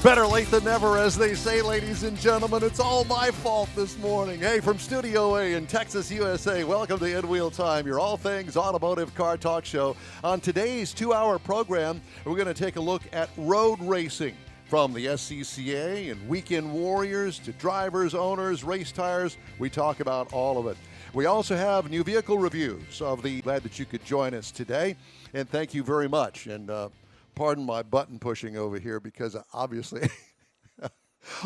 Better late than never, as they say, ladies and gentlemen. It's all my fault this morning. Hey, from Studio A in Texas, USA, welcome to In Wheel Time, your all things automotive car talk show. On today's 2-hour program, we're going to take a look at road racing. From the SCCA and weekend warriors to drivers, owners, race tires, we talk about all of it. We also have new vehicle reviews of the. Glad that you could join us today, and thank you very much. And pardon my button pushing over here, because obviously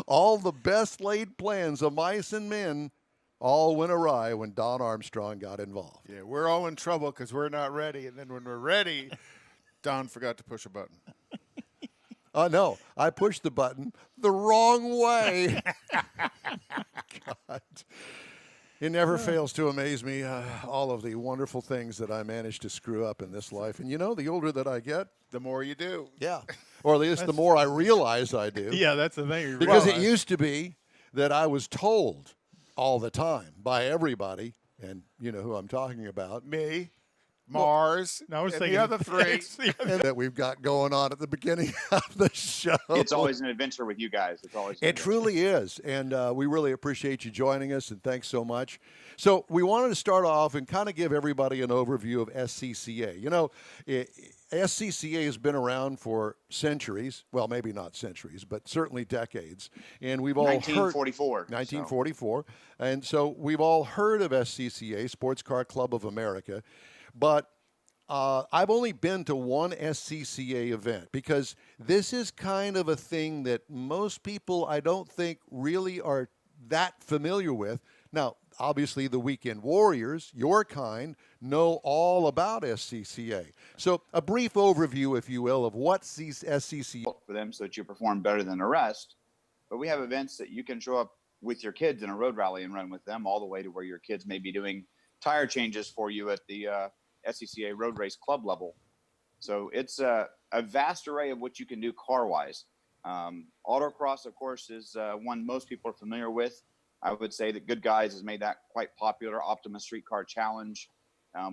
all the best laid plans of mice and men all went awry when Don Armstrong got involved. Yeah, we're all in trouble because we're not ready. And then when we're ready, Don forgot to push a button. No, I pushed the button the wrong way. God. It never fails to amaze me, all of the wonderful things that I managed to screw up in this life. And you know, the older that I get, the more you do. Yeah. Or at least the more I realize I do. Yeah, that's the thing. Because it used to be that I was told all the time by everybody, and you know who I'm talking about. Me, Mars, I was and thinking the other three. And that we've got going on at the beginning of the show. It's always an adventure with you guys. It truly is, and we really appreciate you joining us, and thanks so much. So we wanted to start off and kind of give everybody an overview of SCCA. You know, SCCA has been around for centuries. Well, maybe not centuries, but certainly decades. And we've all 1944. heard 1944. And so we've all heard of SCCA, Sports Car Club of America. But I've only been to one SCCA event, because this is kind of a thing that most people, I don't think, really are that familiar with. Now, obviously, the weekend warriors, your kind, know all about SCCA. So a brief overview, if you will, of what SCCA for them, so that you perform better than the rest. But we have events that you can show up with your kids in a road rally and run with them, all the way to where your kids may be doing tire changes for you at the SCCA road race club level. So it's a vast array of what you can do car-wise. Autocross, of course, is one most people are familiar with. I would say that Good Guys has made that quite popular. Optima Streetcar Challenge,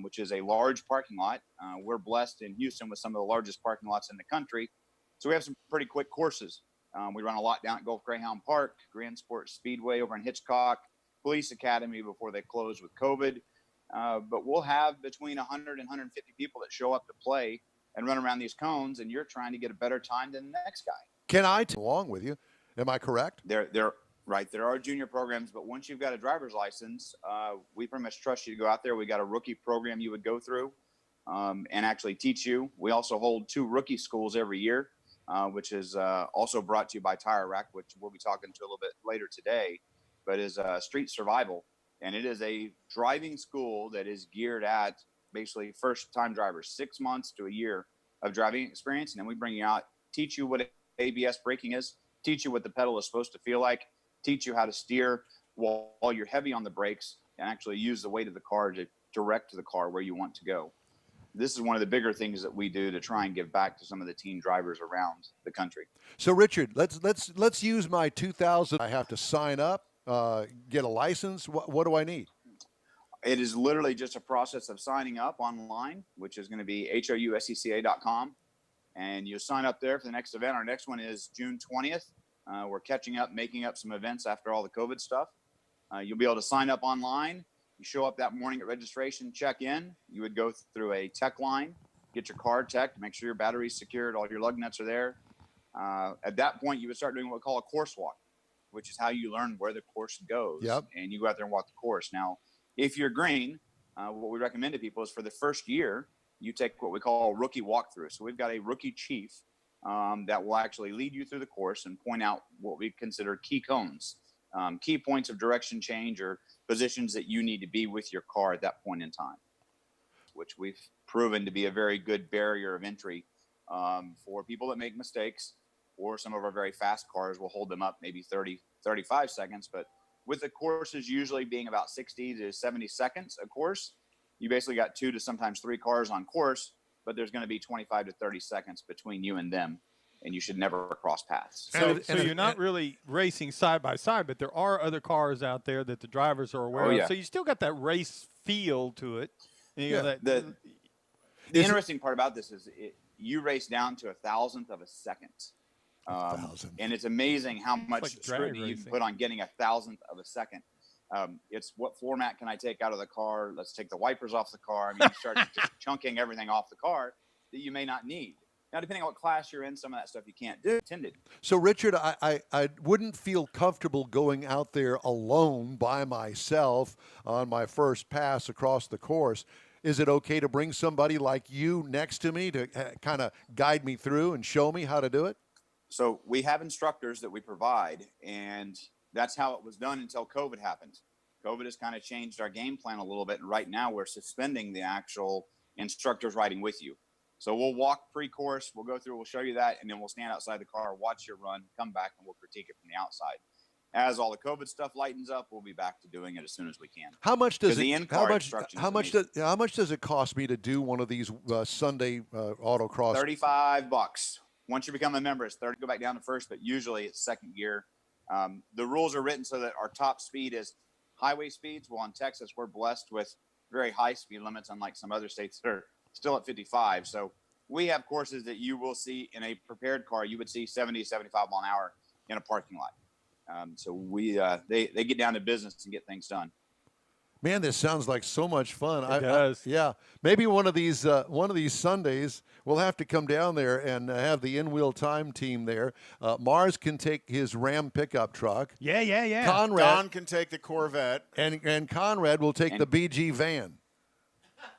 which is a large parking lot. We're blessed in Houston with some of the largest parking lots in the country. So we have some pretty quick courses. We run a lot down at Gulf Greyhound Park, Grand Sports Speedway over in Hitchcock, Police Academy before they closed with COVID. But we'll have between 100 and 150 people that show up to play and run around these cones, and you're trying to get a better time than the next guy. Can I along with you? Am I correct? They're right. There are junior programs, but once you've got a driver's license, we pretty much trust you to go out there. We got a rookie program you would go through and actually teach you. We also hold 2 rookie schools every year, which is also brought to you by Tire Rack, which we'll be talking to a little bit later today, but is Street Survival. And it is a driving school that is geared at basically first-time drivers, 6 months to a year of driving experience. And then we bring you out, teach you what ABS braking is, teach you what the pedal is supposed to feel like, teach you how to steer while you're heavy on the brakes, and actually use the weight of the car to direct the car where you want to go. This is one of the bigger things that we do to try and give back to some of the teen drivers around the country. So, Richard, let's use my 2000. I have to sign up. Get a license? What do I need? It is literally just a process of signing up online, which is going to be houscca.com. And you sign up there for the next event. Our next one is June 20th. We're catching up, making up some events after all the COVID stuff. You'll be able to sign up online. You show up that morning at registration, check in. You would go through a tech line, get your car teched, make sure your battery's secured, all your lug nuts are there. At that point, you would start doing what we call a course walk, which is how you learn where the course goes. Yep. And you go out there and walk the course. Now, if you're green, what we recommend to people is for the first year, you take what we call a rookie walkthrough. So we've got a rookie chief that will actually lead you through the course and point out what we consider key cones, key points of direction change or positions that you need to be with your car at that point in time, which we've proven to be a very good barrier of entry for people that make mistakes. Or some of our very fast cars will hold them up maybe 30, 35 seconds. But with the courses usually being about 60 to 70 seconds a course, you basically got 2 to sometimes 3 cars on course, but there's going to be 25 to 30 seconds between you and them, and you should never cross paths. So you're not really racing side by side, but there are other cars out there that the drivers are aware of. So you still got that race feel to it. And you know, the interesting part about this is you race down to 1,000th of a second. And it's amazing how much like scrutiny you can put on getting 1,000th of a second. It's what floor mat can I take out of the car? Let's take the wipers off the car. I mean, you start just chunking everything off the car that you may not need. Now, depending on what class you're in, some of that stuff you can't do. Intended. So, Richard, I wouldn't feel comfortable going out there alone by myself on my first pass across the course. Is it okay to bring somebody like you next to me to kind of guide me through and show me how to do it? So we have instructors that we provide, and that's how it was done until COVID happened. COVID has kind of changed our game plan a little bit, and right now we're suspending the actual instructors riding with you. So we'll walk pre-course, we'll go through, we'll show you that, and then we'll stand outside the car, watch your run, come back, and we'll critique it from the outside. As all the COVID stuff lightens up, we'll be back to doing it as soon as we can. How much does it? How much does it cost me to do one of these Sunday autocross? $35. Once you become a member, it's 30. Go back down to first, but usually it's second gear. The rules are written so that our top speed is highway speeds. Well, in Texas, we're blessed with very high speed limits, unlike some other states that are still at 55. So we have courses that you will see in a prepared car. You would see 70, 75 mile an hour in a parking lot. So they get down to business and get things done. Man, this sounds like so much fun. It does. Yeah, maybe one of these Sundays we'll have to come down there and have the in-wheel time team there. Mars can take his Ram pickup truck. Yeah. Don can take the Corvette, and Conrad will take the BG van.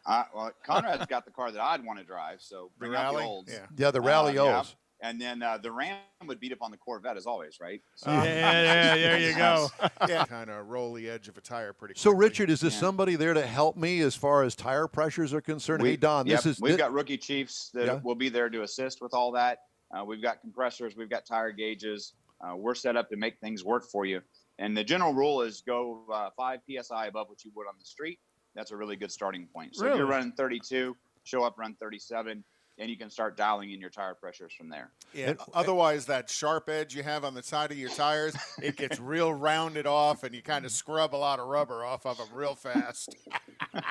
Well, Conrad's got the car that I'd want to drive, so bring out the olds. Yeah, the Rally O's. And then the Ram would beat up on the Corvette as always, right? So, yeah, there you go. Yeah, kind of roll the edge of a tire pretty quickly. So, Richard, is there somebody there to help me as far as tire pressures are concerned? Hey, Don, we've got rookie chiefs that will be there to assist with all that. We've got compressors, we've got tire gauges. We're set up to make things work for you. And the general rule is go 5 psi above what you would on the street. That's a really good starting point. So if you're running 32, show up, run 37. And you can start dialing in your tire pressures from there. Yeah. Otherwise, that sharp edge you have on the side of your tires, it gets real rounded off, and you kind of scrub a lot of rubber off of them real fast.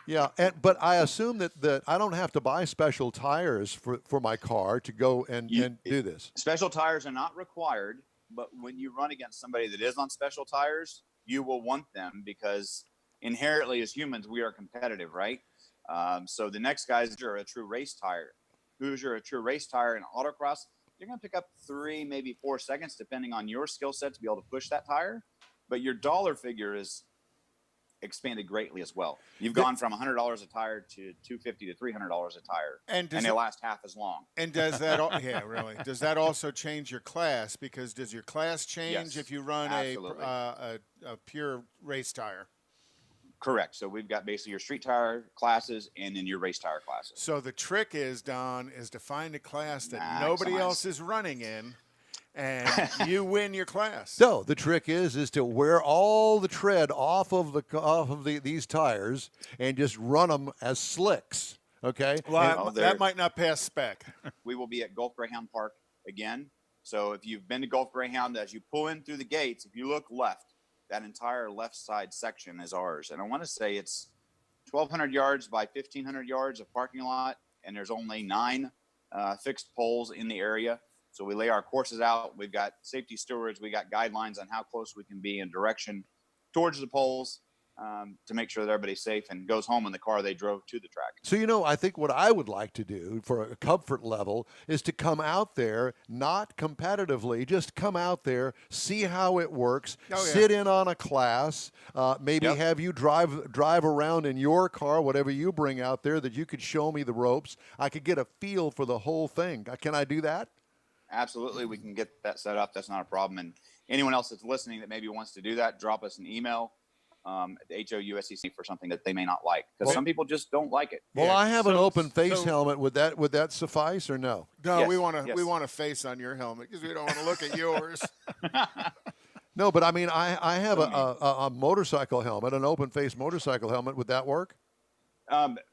Yeah, but I assume that I don't have to buy special tires for my car to go and do this. Special tires are not required, but when you run against somebody that is on special tires, you will want them because inherently as humans, we are competitive, right? So the next guys are a true race tire. Who's a true race tire in autocross, you're going to pick up 3, maybe 4 seconds, depending on your skill set to be able to push that tire. But your dollar figure is expanded greatly as well. You've gone from $100 a tire to $250 to $300 a tire, and they last half as long. And does that? Really? Does that also change your class? Because does your class change if you run a pure race tire? Correct. So we've got basically your street tire classes and then your race tire classes. So the trick is, Don, is to find a class that nobody else is running in, and you win your class. So the trick is to wear all the tread off of these tires and just run them as slicks. Okay. Well, that might not pass spec. We will be at Gulf Greyhound Park again. So if you've been to Gulf Greyhound, as you pull in through the gates, if you look left, that entire left side section is ours. And I want to say it's 1,200 yards by 1,500 yards of parking lot, and there's only 9 fixed poles in the area. So we lay our courses out. We've got safety stewards. We got guidelines on how close we can be in direction towards the poles to make sure that everybody's safe and goes home in the car they drove to the track. So, I think what I would like to do for a comfort level is to come out there, not competitively, just come out there, see how it works, sit in on a class, maybe have you drive around in your car, whatever you bring out there, that you could show me the ropes. I could get a feel for the whole thing. Can I do that? Absolutely. We can get that set up. That's not a problem. And anyone else that's listening that maybe wants to do that, drop us an email. The HOUSCC for something that they may not like, because some people just don't like it. Well, I have an open face helmet. Would that suffice or no? No, yes, we want a face on your helmet because we don't want to look at yours. No, but I mean, I have a motorcycle helmet, an open face motorcycle helmet. Would that work?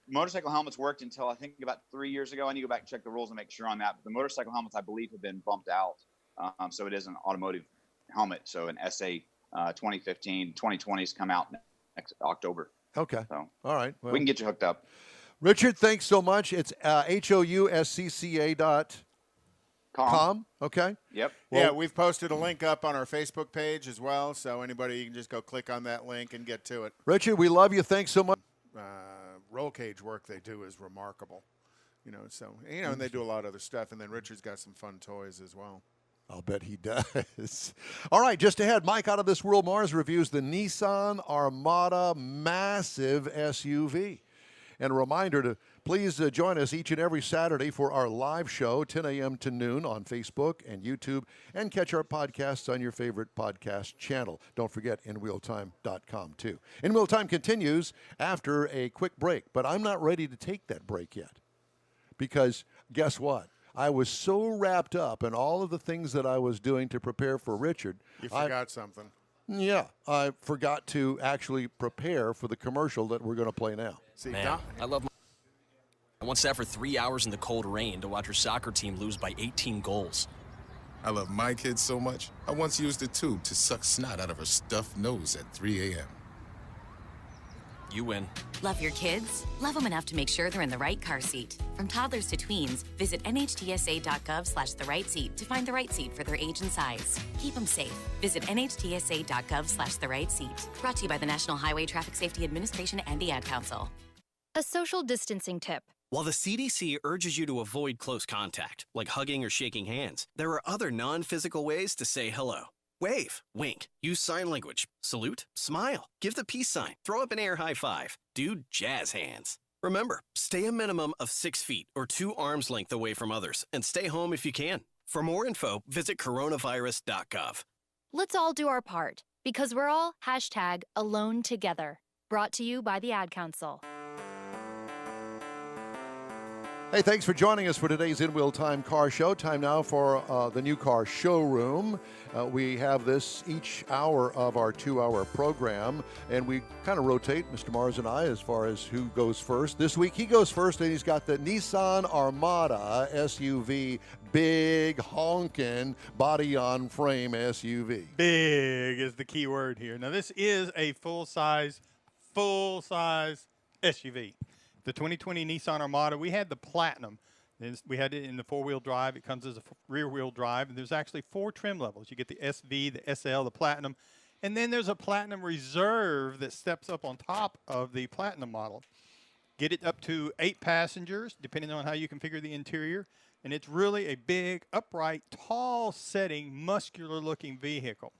Motorcycle helmets worked until I think about 3 years ago. I need to go back and check the rules and make sure on that. But the motorcycle helmets, I believe, have been bumped out. So it is an automotive helmet. So an SA 2015, 2020's come out next October. Okay. So all right. Well, we can get you hooked up. Richard, thanks so much. It's HOUSCCA. Com. Okay. Yep. Well, yeah, we've posted a link up on our Facebook page as well, so anybody, you can just go click on that link and get to it. Richard, we love you. Thanks so much. Roll cage work they do is remarkable. So, and they do a lot of other stuff, and then Richard's got some fun toys as well. I'll bet he does. All right, just ahead, Mike Out of This World Mars reviews the Nissan Armada massive SUV. And a reminder to please join us each and every Saturday for our live show, 10 a.m. to noon on Facebook and YouTube, and catch our podcasts on your favorite podcast channel. Don't forget InWheelTime.com, too. In Wheel Time continues after a quick break, but I'm not ready to take that break yet because guess what? I was so wrapped up in all of the things that I was doing to prepare for Richard. You forgot something. Yeah, I forgot to actually prepare for the commercial that we're going to play now. See, Man, I love I once sat for 3 hours in the cold rain to watch her soccer team lose by 18 goals. I love my kids so much, I once used a tube to suck snot out of her stuffed nose at 3 a.m. You win. Love your kids? Love them enough to make sure they're in the right car seat. From toddlers to tweens, visit nhtsa.gov/the-right-seat to find the right seat for their age and size. Keep them safe. Visit nhtsa.gov/the-right-seat. Brought to you by the National Highway Traffic Safety Administration and the Ad Council. A social distancing tip. While the CDC urges you to avoid close contact, like hugging or shaking hands, there are other non-physical ways to say hello. Wave, wink, use sign language, salute, smile, give the peace sign, throw up an air high five, do jazz hands. Remember, stay a minimum of 6 feet or 2 arms length away from others and stay home if you can. For more info, visit coronavirus.gov. Let's all do our part because we're all #AloneTogether. Brought to you by the Ad Council. Hey, thanks for joining us for today's In Wheel Time Car Show. Time now for the new car showroom. We have this each hour of our 2-hour program, and we kind of rotate, Mr. Mars and I, as far as who goes first. This week he goes first, and he's got the Nissan Armada SUV, big honkin' body-on-frame SUV. Big is the key word here. Now, this is a full-size SUV. The 2020 Nissan Armada, we had the Platinum. We had it in the 4-wheel drive. It comes as a rear-wheel drive. And there's actually 4 trim levels. You get the SV, the SL, the Platinum. And then there's a Platinum Reserve that steps up on top of the Platinum model. Get it up to 8 passengers, depending on how you configure the interior. And it's really a big, upright, tall-setting, muscular-looking vehicle.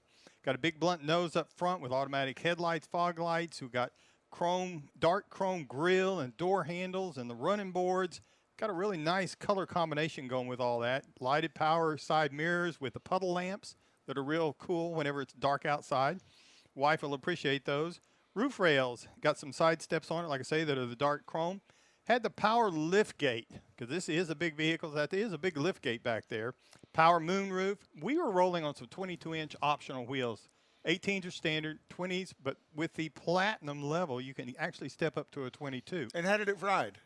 Got a big blunt nose up front with automatic headlights, fog lights. We've got dark chrome grille and door handles and the running boards. Got a really nice color combination going with all that. Lighted power side mirrors with the puddle lamps that are real cool whenever it's dark outside. Wife will appreciate those. Roof rails, got some side steps on it, like I say, that are the dark chrome. Had the power lift gate, because this is a big vehicle. That is a big lift gate back there. Power moonroof. We were rolling on some 22-inch optional wheels. 18s are standard, 20s, but with the Platinum level, you can actually step up to a 22. And how did it ride?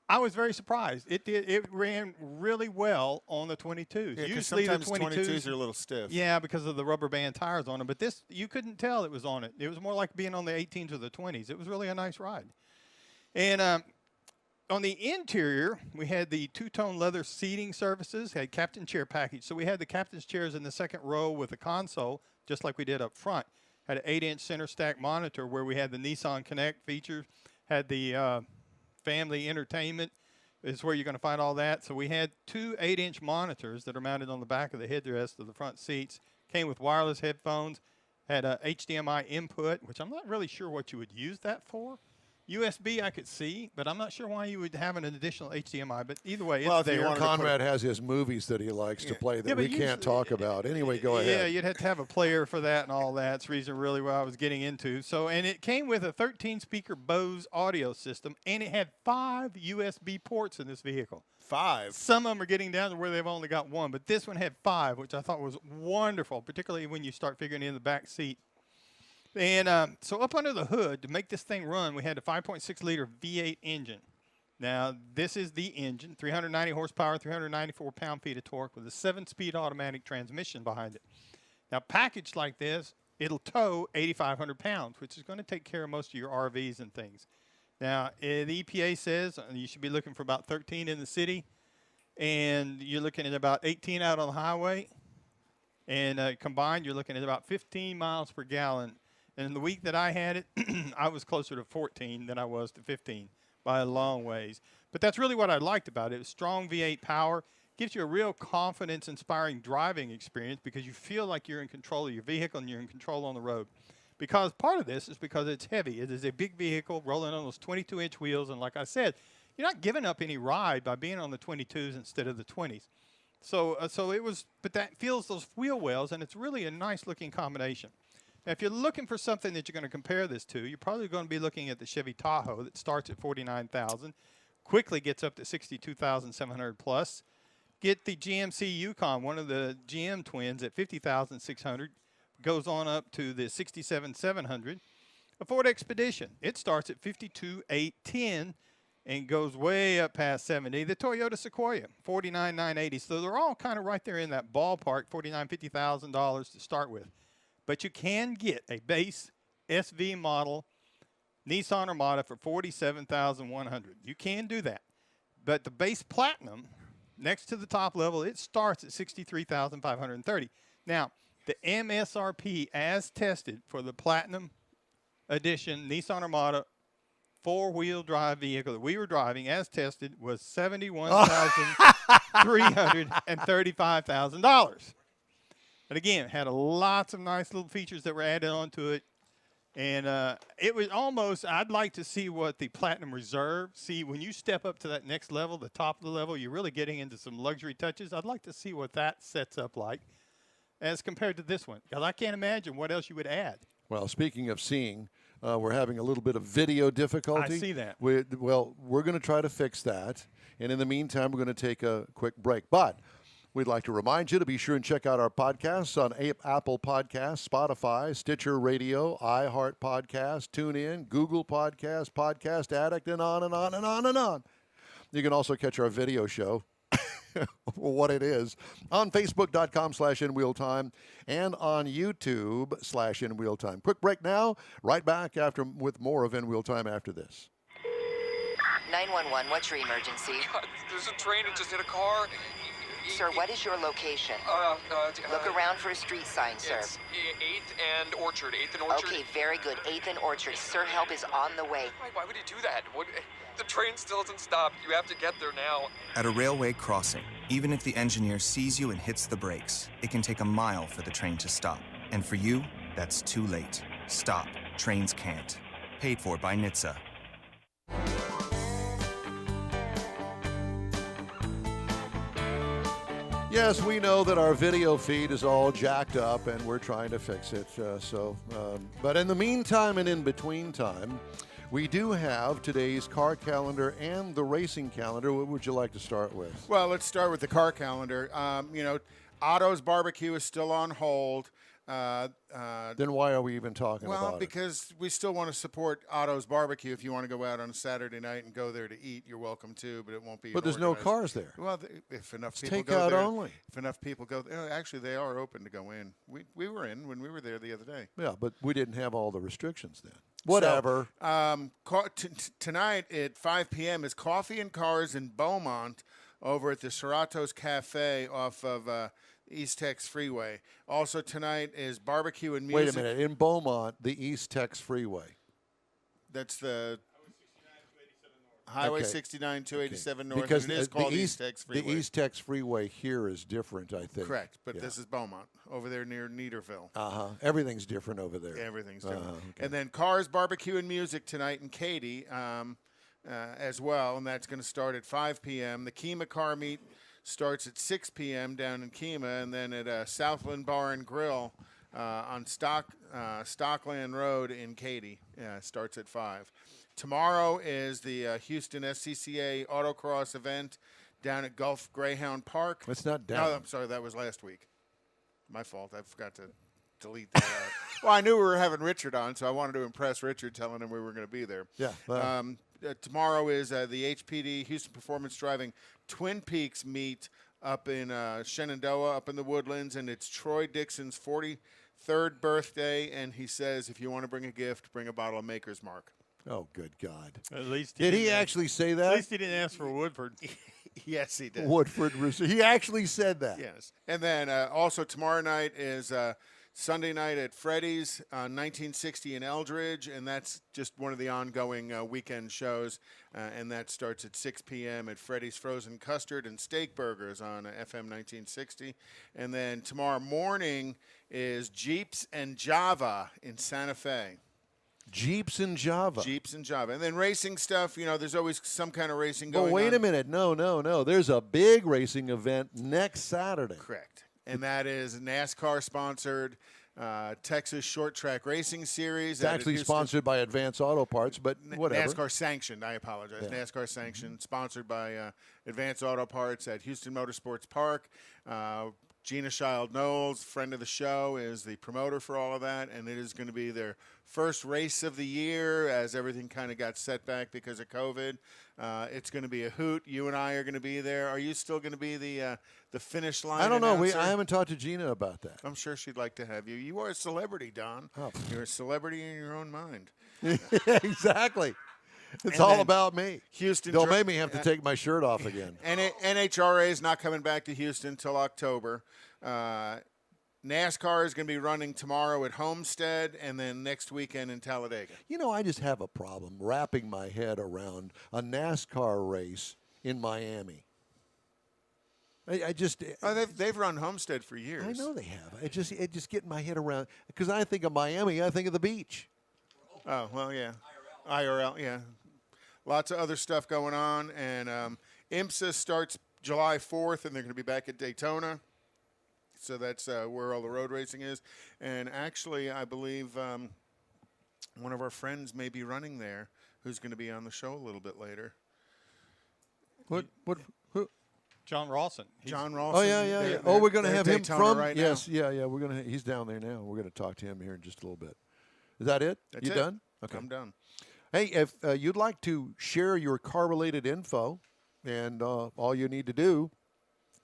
I was very surprised. It ran really well on the 22s. Yeah, usually the 22s are a little stiff. Yeah, because of the rubber band tires on them. But this, you couldn't tell it was on it. It was more like being on the 18s or the 20s. It was really a nice ride. And on the interior, we had the 2-tone leather seating surfaces, had captain chair package. So we had the captain's chairs in the second row with the console, just like we did up front. Had an 8-inch center stack monitor where we had the Nissan Connect feature, had the family entertainment is where you're going to find all that. So we had 2 8-inch monitors that are mounted on the back of the headrest of the front seats. Came with wireless headphones, had a HDMI input, which I'm not really sure what you would use that for. USB I could see, but I'm not sure why you would have an additional HDMI. But either way, it's there. Conrad has his movies that he likes to play that we can't talk about. Anyway, go ahead. Yeah, you'd have to have a player for that and all that. That's the reason really what I was getting into. So, and it came with a 13-speaker Bose audio system, and it had 5 USB ports in this vehicle. 5? Some of them are getting down to where they've only got 1, but this one had 5, which I thought was wonderful, particularly when you start figuring in the back seat. And so up under the hood, to make this thing run, we had a 5.6-liter V8 engine. Now, this is the engine, 390 horsepower, 394 pound-feet of torque with a 7-speed automatic transmission behind it. Now, packaged like this, it'll tow 8,500 pounds, which is going to take care of most of your RVs and things. Now, the EPA says you should be looking for about 13 in the city. and you're looking at about 18 out on the highway. And combined, you're looking at about 15 miles per gallon. And the week that I had it, I was closer to 14 than I was to 15 by a long ways. But that's really what I liked about it. It was strong V8 power. Gives you a real confidence-inspiring driving experience because you feel like you're in control of your vehicle and you're in control on the road. Because part of this is because it's heavy. It is a big vehicle rolling on those 22-inch wheels. And like I said, you're not giving up any ride by being on the 22s instead of the 20s. So it was, but that feels those wheel wells, and it's really a nice-looking combination. Now, if you're looking for something that you're going to compare this to, you're probably going to be looking at the Chevy Tahoe that starts at $49,000, quickly gets up to $62,700 plus. Get the GMC Yukon, one of the GM twins, at $50,600, goes on up to the $67,700. A Ford Expedition, it starts at $52,810. And goes way up past 70. The Toyota Sequoia, $49,980. So they're all kind of right there in that ballpark, $49,000, $50,000 to start with. But you can get a base SV model Nissan Armada for $47,100. You can do that. But the base Platinum, next to the top level, it starts at $63,530. Now, the MSRP as tested for the Platinum Edition Nissan Armada four-wheel drive vehicle that we were driving as tested was $71,335,000. And again, it had lots of nice little features that were added onto it. And it was almost, I'd like to see what the Platinum Reserve, see when you step up to that next level, the top of the level, you're really getting into some luxury touches. I'd like to see what that sets up like as compared to this one, because I can't imagine what else you would add. Well, speaking of seeing, we're having a little bit of video difficulty. I see that. We're going to try to fix that. And in the meantime, we're going to take a quick break. But we'd like to remind you to be sure and check out our podcasts on Apple Podcasts, Spotify, Stitcher Radio, iHeart Podcast, TuneIn, Google Podcast, Podcast Addict, and on and on and on and on. You can also catch our video show, what it is, on Facebook.com/InWheelTime and on YouTube/InWheelTime. Quick break now. Right back with more of In Wheel Time after this. 911, what's your emergency? There's a train that just hit a car. Sir, what is your location? Look around for a street sign, sir. It's 8th and Orchard. 8th and Orchard. Okay, very good. 8th and Orchard. Sir, help is on the way. Why would he do that? The train still doesn't stop. You have to get there now. At a railway crossing, even if the engineer sees you and hits the brakes, it can take a mile for the train to stop. And for you, that's too late. Stop. Trains can't. Paid for by NHTSA. Yes, we know that our video feed is all jacked up, and we're trying to fix it. But in the meantime and in between time, we do have today's car calendar and the racing calendar. What would you like to start with? Well, let's start with the car calendar. Otto's Barbecue is still on hold. Then why are we even talking about it? Well, because we still want to support Otto's Barbecue. If you want to go out on a Saturday night and go there to eat, you're welcome to, but it won't be. But there's no cars there. Well, if enough it's people take go out there, only. If enough people go, actually, they are open to go in. We were in when we were there the other day. Yeah, but we didn't have all the restrictions then. Whatever. So, tonight at 5 p.m. is Coffee and Cars in Beaumont over at the Serrato's Cafe off of East Tex Freeway. Also tonight is Barbecue and Music. Wait a minute. In Beaumont, the East Tex Freeway. That's the Highway 69, 287 North. Because it is called East Tex Freeway. The East Tex Freeway here is different, I think. Correct, but this is Beaumont, over there near Neaterville. Everything's different over there. Everything's different. Okay. And then Cars, Barbecue, and Music tonight in Katy as well, and that's going to start at 5 p.m. The Kemah Car Meet starts at 6 p.m. down in Kemah, and then at Southland Bar and Grill on Stockland Road in Katy. Starts at 5. Tomorrow is the Houston SCCA Autocross event down at Gulf Greyhound Park. It's not down. No, I'm sorry, that was last week. My fault. I forgot to delete that out. Well, I knew we were having Richard on, so I wanted to impress Richard, telling him we were going to be there. Yeah. Tomorrow is the HPD Houston Performance Driving Twin Peaks meet up in Shenandoah, up in the Woodlands, and it's Troy Dixon's 43rd birthday, and he says if you want to bring a gift, bring a bottle of Maker's Mark. Oh, good God. At least Did he actually say that? At least he didn't ask for Woodford. Yes, he did. Woodford Rooster. He actually said that. Yes. And then also tomorrow night is Sunday night at Freddy's, 1960 in Eldridge, and that's just one of the ongoing weekend shows, and that starts at 6 p.m. at Freddy's Frozen Custard and Steak Burgers on FM 1960. And then tomorrow morning is Jeeps and Java in Santa Fe. Jeeps and Java. Jeeps and Java. And then racing stuff, there's always some kind of racing going on. But wait a minute. No. There's a big racing event next Saturday. Correct. And that is NASCAR-sponsored Texas Short Track Racing Series. It's actually sponsored by Advance Auto Parts, but whatever. NASCAR-sanctioned, I apologize. Yeah. NASCAR-sanctioned, sponsored by Advance Auto Parts at Houston Motorsports Park. Gina Child-Knowles, friend of the show, is the promoter for all of that, and it is going to be their first race of the year as everything kind of got set back because of COVID. It's going to be a hoot. You and I are going to be there. Are you still going to be the finish line I don't know. announcer? I haven't talked to Gina about that. I'm sure she'd like to have you. You are a celebrity, Don. Oh. You're a celebrity in your own mind. Exactly. It's And all then about me. Houston. Don't make me have to take my shirt off again. NHRA is not coming back to Houston until October. NASCAR is going to be running tomorrow at Homestead and then next weekend in Talladega. I just have a problem wrapping my head around a NASCAR race in Miami. I just they've run Homestead for years. I know they have. It just getting my head around because I think of Miami, I think of the beach. Oh well, yeah, IRL, yeah. Lots of other stuff going on, and IMSA starts July 4th, and they're going to be back at Daytona. So that's where all the road racing is. And actually, I believe one of our friends may be running there, who's going to be on the show a little bit later. Who? John Rawson. John Rawson. Oh yeah. We're going to have him Daytona from. right yes, now. yeah. We're going to. He's down there now. We're going to talk to him here in just a little bit. Is that it? That's you it. done? Okay. I'm done. Hey, if you'd like to share your car-related info, and all you need to do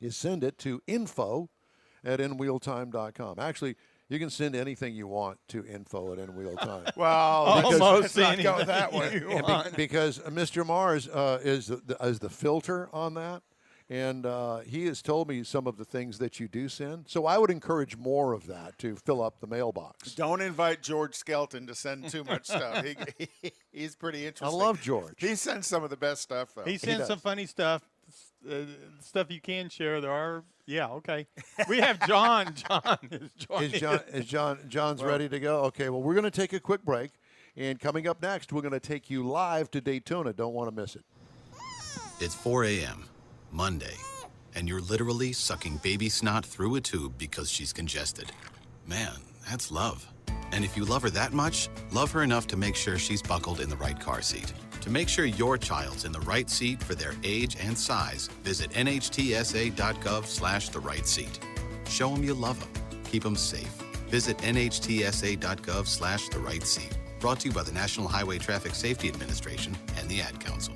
is send it to info@nwheeltime.com. Actually, you can send anything you want to info@nwheeltime. Well, almost let's not go anything that way. you want. Because Mr. Mars is the filter on that. And he has told me some of the things that you do send. So I would encourage more of that to fill up the mailbox. Don't invite George Skelton to send too much stuff. He's pretty I interesting. love George. He sends some of the best stuff, though. He sends does. some funny stuff, stuff you can share. There are, yeah, okay. We have John. John's ready to go? Okay, well, we're going to take a quick break. And coming up next, we're going to take you live to Daytona. Don't want to miss it. It's 4 a.m. Monday, and you're literally sucking baby snot through a tube because she's congested. Man, that's love. And if you love her that much, love her enough to make sure she's buckled in the right car seat. To make sure your child's in the right seat for their age and size, visit nhtsa.gov/the right seat. Show them you love them. Keep them safe. Visit nhtsa.gov/the right seat. Brought to you by the National Highway Traffic Safety Administration and the Ad Council.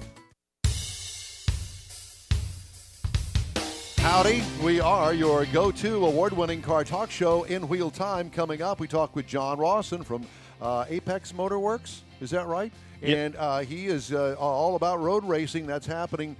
Howdy, we are your go-to award-winning car talk show in Wheel Time. Coming up, we talk with John Rawson from Apex Motorworks. Is that right? Yep. And he is all about road racing. That's happening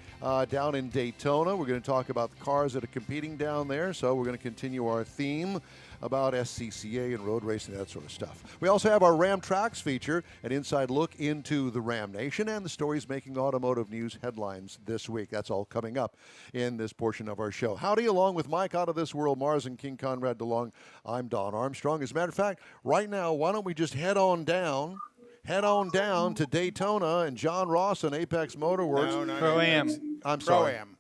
down in Daytona. We're going to talk about the cars that are competing down there. So we're going to continue our theme about SCCA and road racing, that sort of stuff. We also have our Ram Tracks feature, an inside look into the Ram Nation and the stories making automotive news headlines this week. That's all coming up in this portion of our show. Howdy, along with Mike Out of This World, Mars, and King Conrad DeLong, I'm Don Armstrong. As a matter of fact, right now, why don't we just head on down to Daytona and John Rawson, Apex Motorworks. No, Pro-Am. I'm sorry. Pro-Am.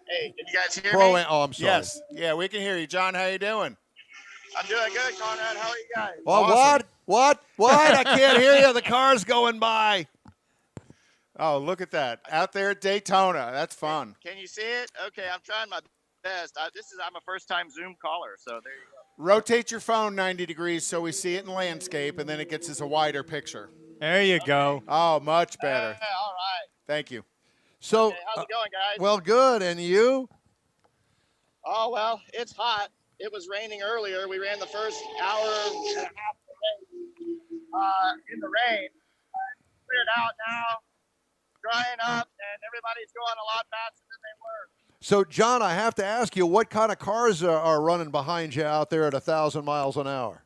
Hey, can you guys hear me? Pro-Am. Oh, I'm sorry. Yes. Yeah, we can hear you. John, how you doing? I'm doing good, Conrad. How are you guys? Oh, Awesome. What? I can't hear you. The car's going by. Oh, look at that. Out there at Daytona. That's fun. Can you see it? Okay, I'm trying my best. I'm a first-time Zoom caller, so there you go. Rotate your phone 90 degrees so we see it in landscape, and then it gets us a wider picture. There you go. Oh, much better. All right. Thank you. So, Okay, how's it going, guys? well, good. And you? Oh, well, it's hot. It was raining earlier. We ran the first hour and a half of the day in the rain. Cleared out now. drying up, and everybody's going a lot faster than they were. So, John, I have to ask you, what kind of cars are running behind you out there at 1,000 miles an hour?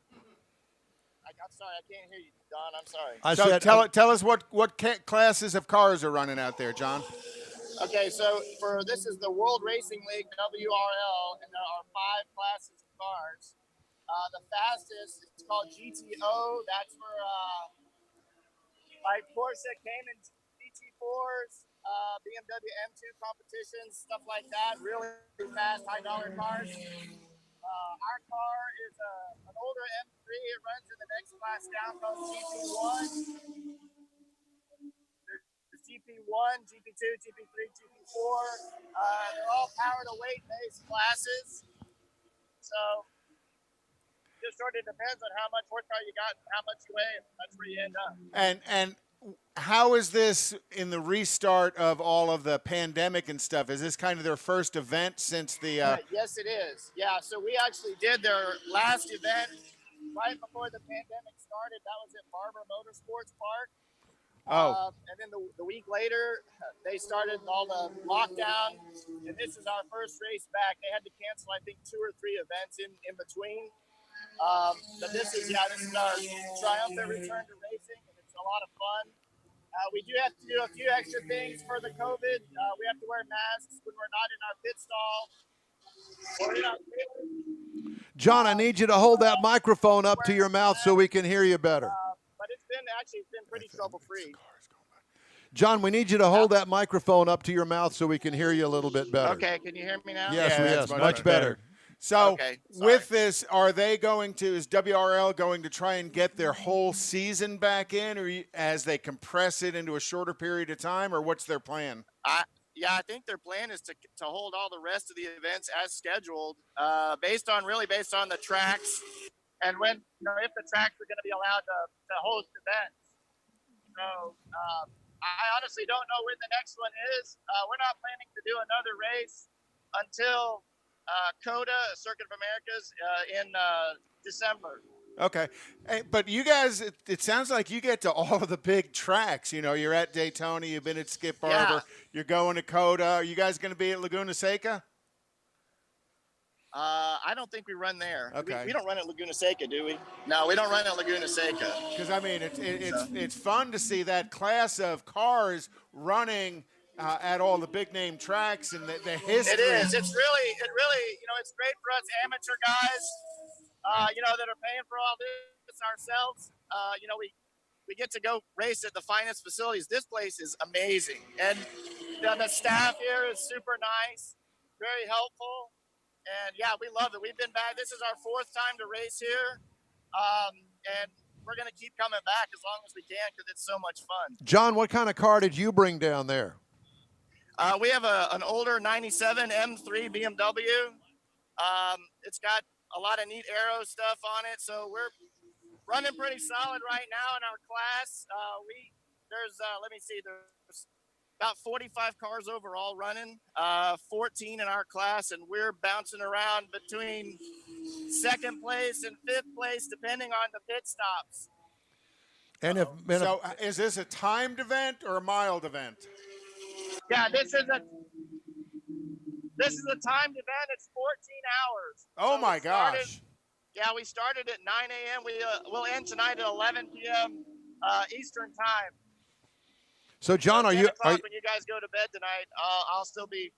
I'm sorry, I can't hear you, Don. I'm sorry. Tell us what classes of cars are running out there, John. Okay, so this is the World Racing League, WRL, and there are 5 classes of cars. The fastest is called GTO. That's for like Porsche Cayman GT4s, BMW M2 competitions, stuff like that. Really fast, high-dollar cars. Our car is an older M3. It runs in the next class down called GP1. There's GP1, GP2, GP3, GP4. They're all power-to-weight based classes. So just sort of depends on how much horsepower you got and how much you weigh, and that's where you end up. And how is this in the restart of all of the pandemic and stuff? Is this kind of their first event since the? Yes, it is. Yeah, so we actually did their last event right before the pandemic started. That was at Barber Motorsports Park. And then the week later, they started all the lockdown, and this is our first race back. They had to cancel, I think, 2 or 3 events in between. But this is our triumphant return to racing, and it's a lot of fun. We do have to do a few extra things for the COVID. We have to wear masks when we're not in our pit stall. John, I need you to hold that microphone up to your mouth so we can hear you better. But it's been pretty trouble-free. John, we need you to hold that microphone up to your mouth so we can hear you a little bit better. Okay, can you hear me now? Yes, much better. So with this, is WRL going to try and get their whole season back in, or as they compress it into a shorter period of time, or what's their plan? I think their plan is to hold all the rest of the events as scheduled, based on the tracks, and when if the tracks are going to be allowed to host events. So I honestly don't know when the next one is. We're not planning to do another race until COTA, Circuit of Americas, in December. Okay. Hey, but you guys, it sounds like you get to all of the big tracks. You're at Daytona, you've been at Skip Barber, you're going to COTA. Are you guys going to be at Laguna Seca? I don't think we run there. Okay. We don't run at Laguna Seca, do we? No, we don't run at Laguna Seca. Because, I mean, it's fun to see that class of cars running at all the big name tracks and the history. It is. It's really, it's great for us amateur guys, that are paying for all this ourselves. We get to go race at the finest facilities. This place is amazing. And the staff here is super nice, very helpful. And yeah, we love it. We've been back. This is our 4th time to race here. And we're going to keep coming back as long as we can because it's so much fun. John, what kind of car did you bring down there? We have an older 97 M3 BMW. It's got a lot of neat aero stuff on it. So we're running pretty solid right now in our class. There's about 45 cars overall running, 14 in our class, and we're bouncing around between 2nd place and 5th place, depending on the pit stops. And is this a timed event or a mild event? Yeah, this is a timed event. It's 14 hours. Oh, my gosh. Yeah, we started at 9 a.m. We'll end tonight at 11 p.m. Eastern time. So, John, when you guys go to bed tonight, I'll still be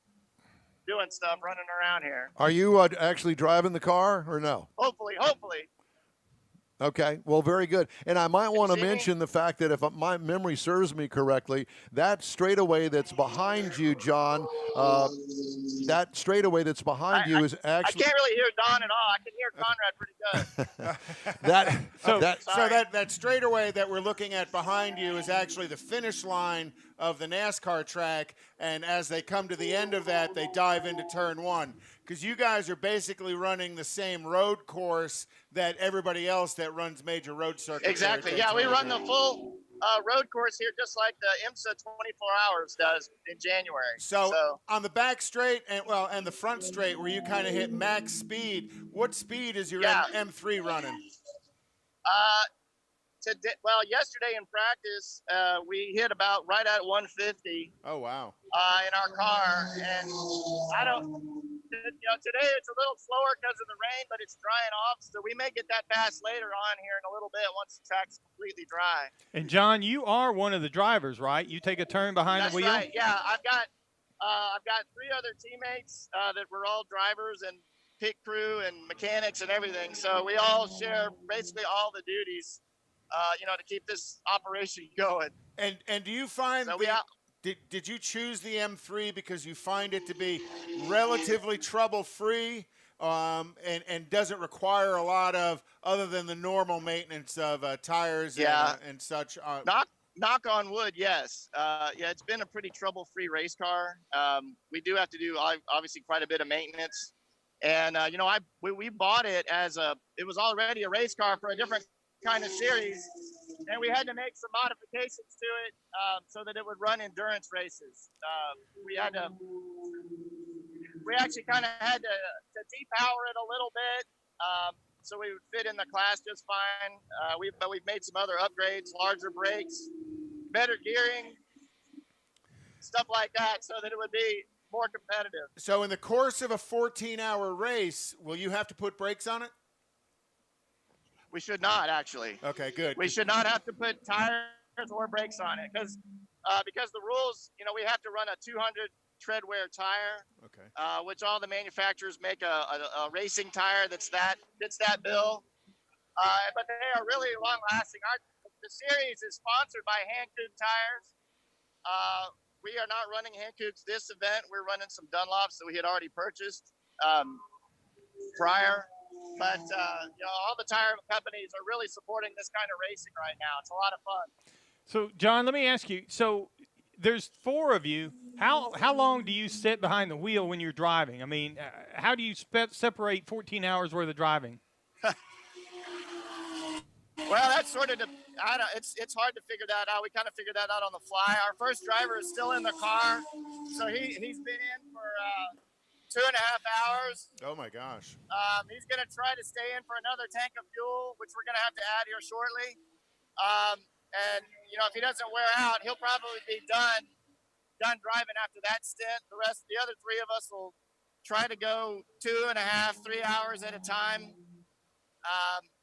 doing stuff, running around here. Are you actually driving the car or no? Hopefully. Okay, well, very good. And I might want to mention the fact that if my memory serves me correctly, that straightaway that's behind you, John, that straightaway that's behind you is actually... I can't really hear Don at all. I can hear Conrad pretty good. That straightaway that we're looking at behind you is actually the finish line of the NASCAR track, and as they come to the end of that, they dive into turn 1. Because you guys are basically running the same road course that everybody else that runs major road circuits. Exactly. Yeah, we run the full road course here, just like the IMSA 24 Hours does in January. So on the back straight and the front straight, where you kind of hit max speed, what speed is your M3 running? Yesterday in practice, we hit about right at 150. Oh, wow. In our car, and today it's a little slower because of the rain, but it's drying off, so we may get that fast later on here in a little bit once the track's completely dry. And John, you are one of the drivers, right? You take a turn behind That's the wheel? right. Yeah, I've got 3 other teammates that we're all drivers and pit crew and mechanics and everything. So we all share basically all the duties, to keep this operation going. And do you find did you choose the M3 because you find it to be relatively trouble-free and doesn't require a lot of, other than the normal maintenance of tires and such? Knock on wood, yes. It's been a pretty trouble-free race car. We do have to do obviously quite a bit of maintenance. And, we bought it it was already a race car for a different kind of series. And we had to make some modifications to it so that it would run endurance races. We actually kind of had to depower it a little bit so we would fit in the class just fine. But we've made some other upgrades, larger brakes, better gearing, stuff like that, so that it would be more competitive. So in the course of a 14-hour race, will you have to put brakes on it? We should not, actually. Okay, good. We should not have to put tires or brakes on it because the rules, we have to run a 200 tread wear tire. Okay. Which all the manufacturers make a racing tire that fits that bill. But they are really long lasting. The series is sponsored by Hankook tires. We are not running Hankooks this event. We're running some Dunlops that we had already purchased prior. But, all the tire companies are really supporting this kind of racing right now. It's a lot of fun. So, John, let me ask you. So, there's 4 of you. How long do you sit behind the wheel when you're driving? I mean, how do you separate 14 hours worth of driving? Well, that's sort of it's hard to figure that out. We kind of figured that out on the fly. Our first driver is still in the car, so he's been in for 2.5 hours. Oh my gosh. He's going to try to stay in for another tank of fuel, which we're going to have to add here shortly. And if he doesn't wear out, he'll probably be done driving after that stint. The other 3 of us will try to go 2.5, 3 hours at a time.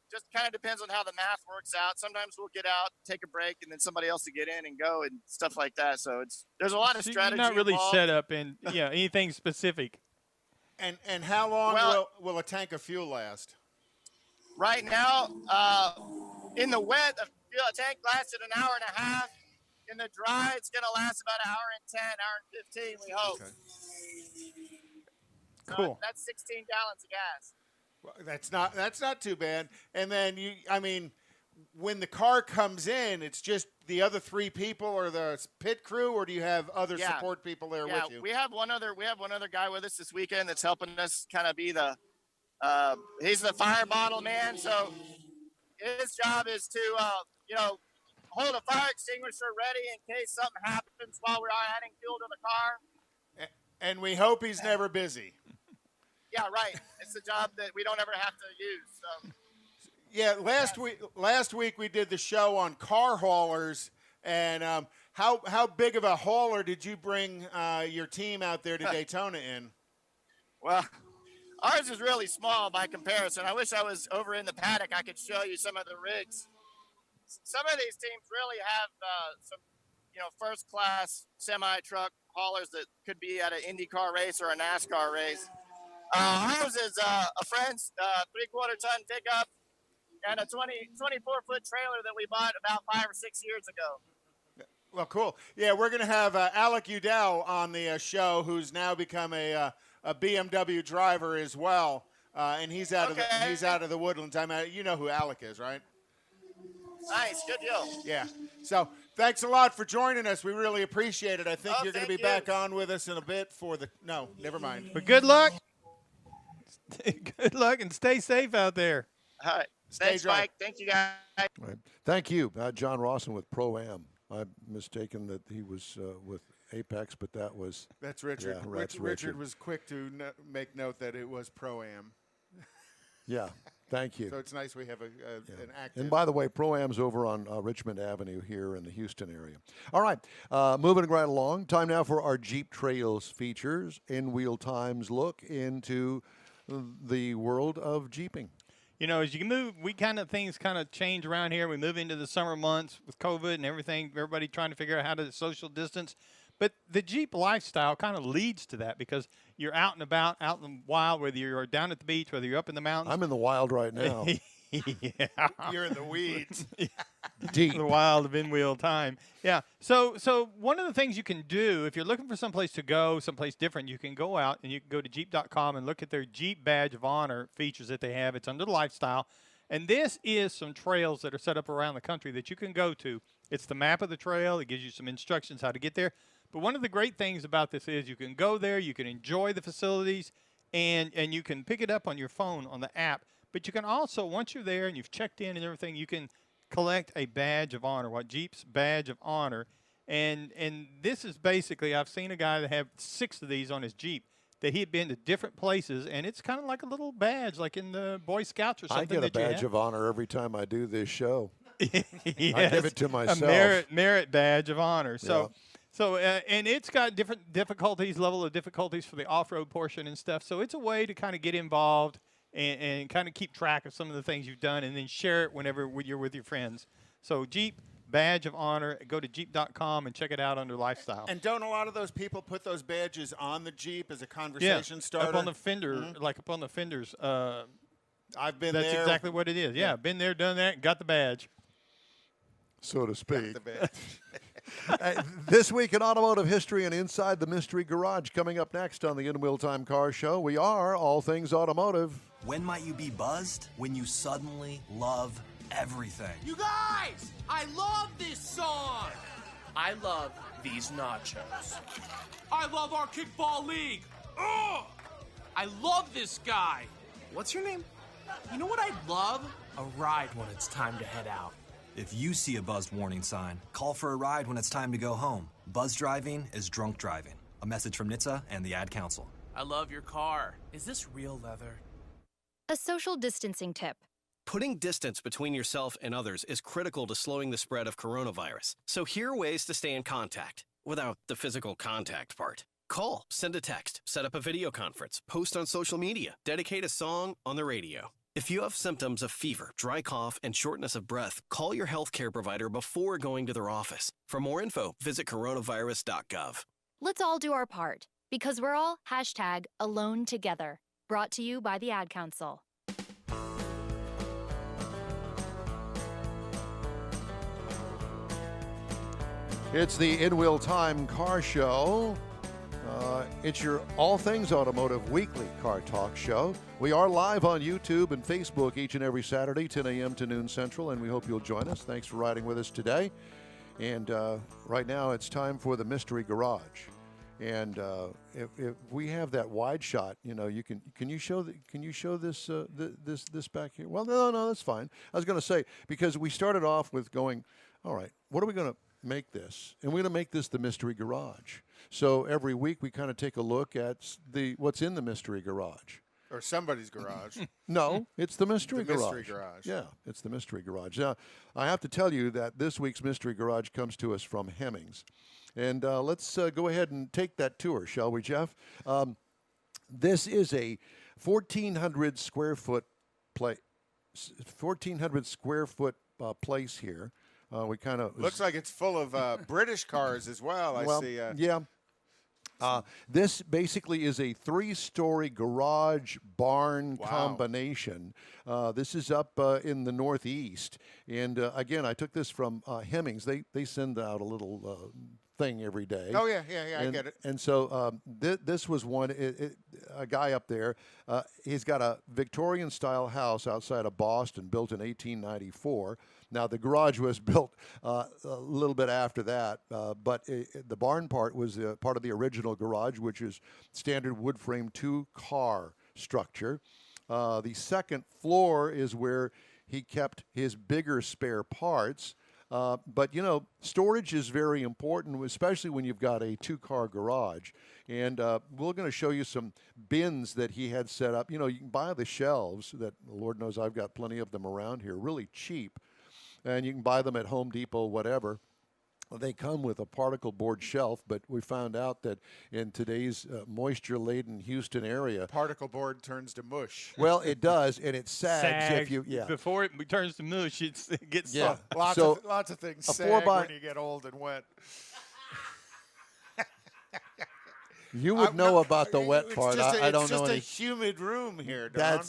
Just kind of depends on how the math works out. Sometimes we'll get out, take a break, and then somebody else to get in and go and stuff like that. So there's a lot of strategy. You're not really involved. set up in anything specific. And how long will a tank of fuel last? Right now, in the wet, a tank lasted an hour and a half. In the dry, it's going to last about an hour and 10, hour and 15, we hope. Okay. So Cool. that's 16 gallons of gas. Well, that's not too bad. And then when the car comes in, it's just the other 3 people or the pit crew, or do you have other support people there with you? We have one other guy with us this weekend that's helping us kind of be he's the fire bottle man. So his job is to hold a fire extinguisher ready in case something happens while we are adding fuel to the car. And we hope he's never busy. Yeah, right. It's a job that we don't ever have to use. So. Yeah, last week we did the show on car haulers, and how big of a hauler did you bring your team out there to Daytona in? Well, ours is really small by comparison. I wish I was over in the paddock. I could show you some of the rigs. Some of these teams really have some, first-class semi-truck haulers that could be at an IndyCar race or a NASCAR race. Ours is a friend's 3/4-ton pickup and a 24-foot trailer that we bought about 5 or 6 years ago. Well, cool. Yeah, we're going to have Alec Udell on the show, who's now become a BMW driver as well, and he's out of the Woodlands. You know who Alec is, right? Nice, good deal. Yeah. So thanks a lot for joining us. We really appreciate it. I think you're going to be back on with us in a bit no, never mind. But good luck. Good luck and stay safe out there. All right. Thanks, Mike. Thank you, guys. Right. Thank you. John Rawson with Pro-Am. I'm mistaken that he was with Apex, but That's Richard. Yeah, that's Richard was quick to make note that it was Pro-Am. Yeah. Thank you. So it's nice we have an active. And by the way, Pro-Am's over on Richmond Avenue here in the Houston area. All right, moving right along. Time now for our Jeep Trails features. In Wheel Time's look into the world of Jeeping. You know, as you move, things kind of change around here. We move into the summer months with COVID and everything, everybody trying to figure out how to social distance. But the Jeep lifestyle kind of leads to that because you're out and about, out in the wild, whether you're down at the beach, whether you're up in the mountains. I'm in the wild right now. Yeah. You're in the weeds. Deep. The wild of in-wheel time. Yeah. So one of the things you can do, if you're looking for someplace to go, someplace different, you can go out and you can go to Jeep.com and look at their Jeep Badge of Honor features that they have. It's under the lifestyle. And this is some trails that are set up around the country that you can go to. It's the map of the trail. It gives you some instructions how to get there. But one of the great things about this is you can go there, you can enjoy the facilities, and you can pick it up on your phone on the app. But you can also, once you're there and you've checked in and everything, you can collect a badge of honor, what Jeep's Badge of Honor. And this is basically, I've seen a guy that had 6 of these on his Jeep that he had been to different places, and it's kind of like a little badge, like in the Boy Scouts or something. I get a badge of honor every time I do this show. Yes, I give it to myself. A merit badge of honor. Yeah. So, and it's got different difficulties, level of difficulties for the off-road portion and stuff. So it's a way to kind of get involved and kind of keep track of some of the things you've done and then share it whenever you're with your friends. So Jeep Badge of Honor, go to Jeep.com and check it out under lifestyle. And don't a lot of those people put those badges on the Jeep as a conversation starter? Up on the fender, like up on the fenders. I've been there. That's exactly what it is. Yeah, been there, done that, got the badge. So to speak. Got the badge. This week in automotive history and inside the mystery garage coming up next on the In Wheel Time Car Show. We are all things automotive. When might you be buzzed? When you suddenly love everything. You guys, I love this song. I love these nachos. I love our kickball league. Ugh! I love this guy. What's your name? You know what I'd love? A ride when it's time to head out. If you see a buzzed warning sign, call for a ride when it's time to go home. Buzz driving is drunk driving. A message from NHTSA and the Ad Council. I love your car. Is this real leather? A social distancing tip. Putting distance between yourself and others is critical to slowing the spread of coronavirus. So here are ways to stay in contact without the physical contact part. Call, send a text, set up a video conference, post on social media, dedicate a song on the radio. If you have symptoms of fever, dry cough, and shortness of breath, call your healthcare provider before going to their office. For more info, visit coronavirus.gov. Let's all do our part because we're all #AloneTogether. Brought to you by the Ad Council. It's the In Wheel Time Car Show. It's your all things automotive weekly car talk show. We are live on YouTube and Facebook each and every Saturday, 10 a.m. to noon Central, and we hope you'll join us. Thanks for riding with us today. And right now it's time for the Mystery Garage. And if we have that wide shot, you know, can you show this this back here? Well, no, that's fine. I was going to say, because we started off with going, all right, what are we going to make this? And we're going to make this the Mystery Garage. So every week we kind of take a look at what's in the Mystery Garage. Or somebody's garage. No, it's the Mystery Garage. Mystery Garage. Yeah, it's the Mystery Garage. Now, I have to tell you that this week's Mystery Garage comes to us from Hemmings. And let's go ahead and take that tour, shall we, Jeff? This is a 1,400 square foot place here. We kind of looks like it's full of British cars as well. I see. Yeah. This basically is a 3-story garage barn combination. This is up in the Northeast. And again, I took this from Hemmings. They send out a little thing every day. Oh, yeah, I get it. And so this was one, a guy up there. He's got a Victorian-style house outside of Boston built in 1894. Now, the garage was built a little bit after that, but the barn part was part of the original garage, which is standard wood frame 2-car structure. The second floor is where he kept his bigger spare parts. But, you know, storage is very important, especially when you've got a two-car garage. And we're going to show you some bins that he had set up. You know, you can buy the shelves that, Lord knows I've got plenty of them around here, really cheap. And you can buy them at Home Depot, whatever. They come with a particle board shelf, but we found out that in today's moisture-laden Houston area, particle board turns to mush. Well, it does, and it sags if you Before it turns to mush, it gets yeah. soft. Lots of things sag when you get old and wet. You would know about the wet part. I don't know. It's just a humid room here, Don.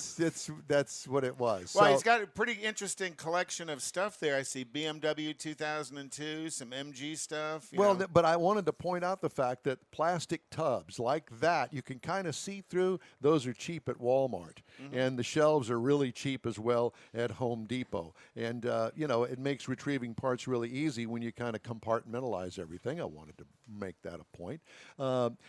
That's what it was. Well, so, he's got a pretty interesting collection of stuff there. I see BMW 2002, some MG stuff. But I wanted to point out the fact that plastic tubs like that you can kind of see through. Those are cheap at Walmart, and the shelves are really cheap as well at Home Depot. And you know, it makes retrieving parts really easy when you kind of compartmentalize everything. I wanted to make that a point.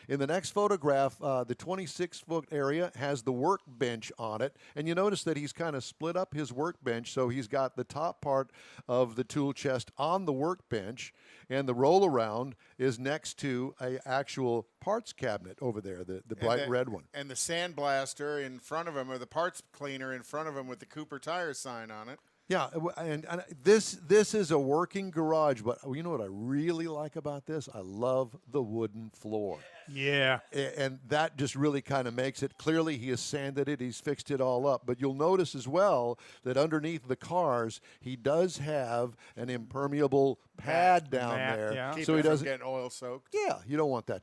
In the next photograph, the 26-foot area has the workbench on it, and you notice that he's kind of split up his workbench, so he's got the top part of the tool chest on the workbench, and the roll-around is next to an actual parts cabinet over there, the bright red one. And the sandblaster in front of him, or the parts cleaner in front of him with the Cooper Tire sign on it. Yeah, and this is a working garage, but you know what I really like about this? I love the wooden floor. Yeah. And that just really kind of makes it. Clearly, he has sanded it. He's fixed it all up. But you'll notice as well that underneath the cars, he does have an impermeable pad down there. Yeah. So he doesn't get oil soaked. Yeah, you don't want that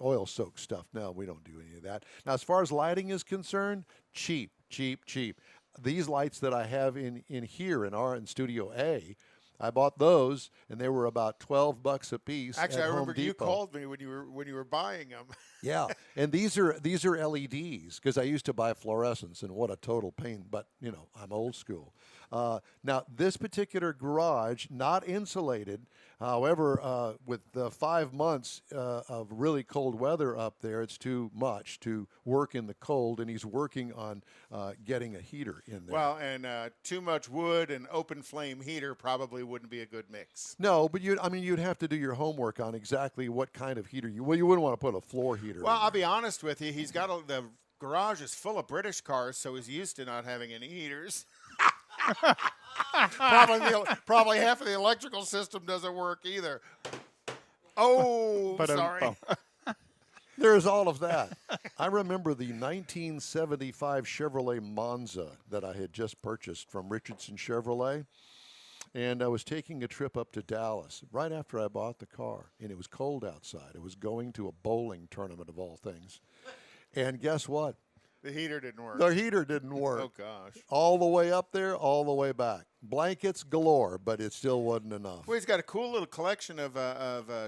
oil soaked stuff. No, we don't do any of that. Now, as far as lighting is concerned, cheap. These lights that I have in here in Studio A, I bought those, and they were about $12 a piece. Actually, at I remember Home Depot. you called me when you were buying them. Yeah, and these are LEDs because I used to buy fluorescents, and what a total pain. But you know, I'm old school. Now, this particular garage, not insulated. However, with 5 months of really cold weather up there, it's too much to work in the cold, and he's working on getting a heater in there. Well, and too much wood and open flame heater probably wouldn't be a good mix. No, but you'd have to do your homework on exactly what kind of heater you wouldn't want to put a floor heater. Well, I'll be honest with you. He's got the garage is full of British cars, so he's used to not having any heaters. Probably half of the electrical system doesn't work either. Oh, sorry. There's all of that. I remember the 1975 Chevrolet Monza that I had just purchased from Richardson Chevrolet. And I was taking a trip up to Dallas right after I bought the car, and it was cold outside. I was going to a bowling tournament of all things. And guess what? The heater didn't work. The heater didn't work. Oh, gosh. All the way up there, all the way back. Blankets galore, but it still wasn't enough. Well, he's got a cool little collection of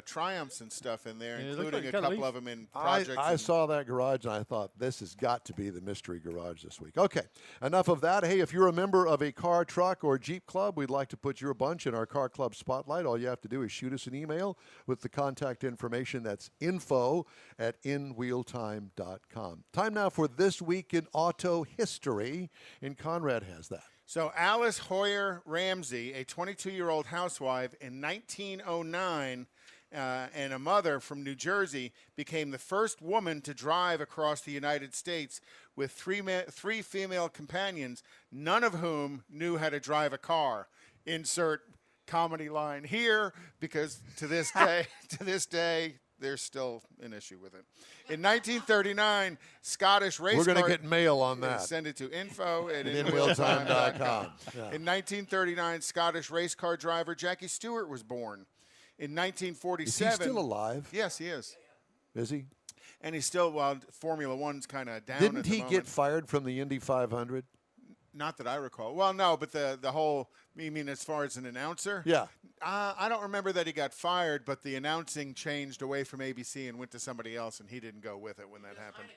Triumphs and stuff in there, including a couple of them in projects. I saw that garage, and I thought, this has got to be the mystery garage this week. Okay, enough of that. Hey, if you're a member of a car, truck, or Jeep club, we'd like to put your bunch in our car club spotlight. All you have to do is shoot us an email with the contact information. That's info@inwheeltime.com. Time now for This Week in Auto History, and Conrad has that. So Alice Hoyer Ramsey, a 22-year-old housewife in 1909 and a mother from New Jersey, became the first woman to drive across the United States with three female companions, none of whom knew how to drive a car. Insert comedy line here, because to this day, there's still an issue with it. In 1939, Scottish race We're car... going to get mail on that. Send it to info@inwheeltime.com. Yeah. In 1939, Scottish race car driver Jackie Stewart was born. In 1947... Is he still alive? Yes, he is. Is he? And he's still... Well, Formula One's kind of down Didn't at the he moment. get fired from the Indy 500? Not that I recall. Well, no, but the whole... You mean as far as an announcer? Yeah. I don't remember that he got fired, but the announcing changed away from ABC and went to somebody else, and he didn't go with it when that happened.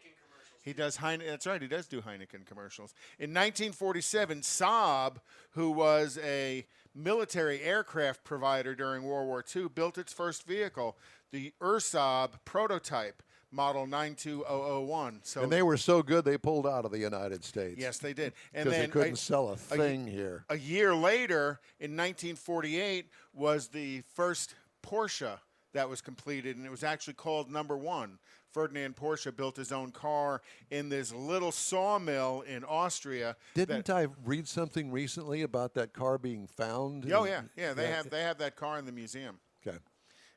He does that's right, he does do Heineken commercials. In 1947, Saab, who was a military aircraft provider during World War II, built its first vehicle, the Saab prototype. model 92001. So and they were so good they pulled out of the United States. Yes, they did. And Because then they couldn't sell a thing here. A year later, in 1948, was the first Porsche that was completed, and it was actually called Number One. Ferdinand Porsche built his own car in this little sawmill in Austria. Didn't I read something recently about that car being found? Oh yeah. They have that car in the museum. Okay.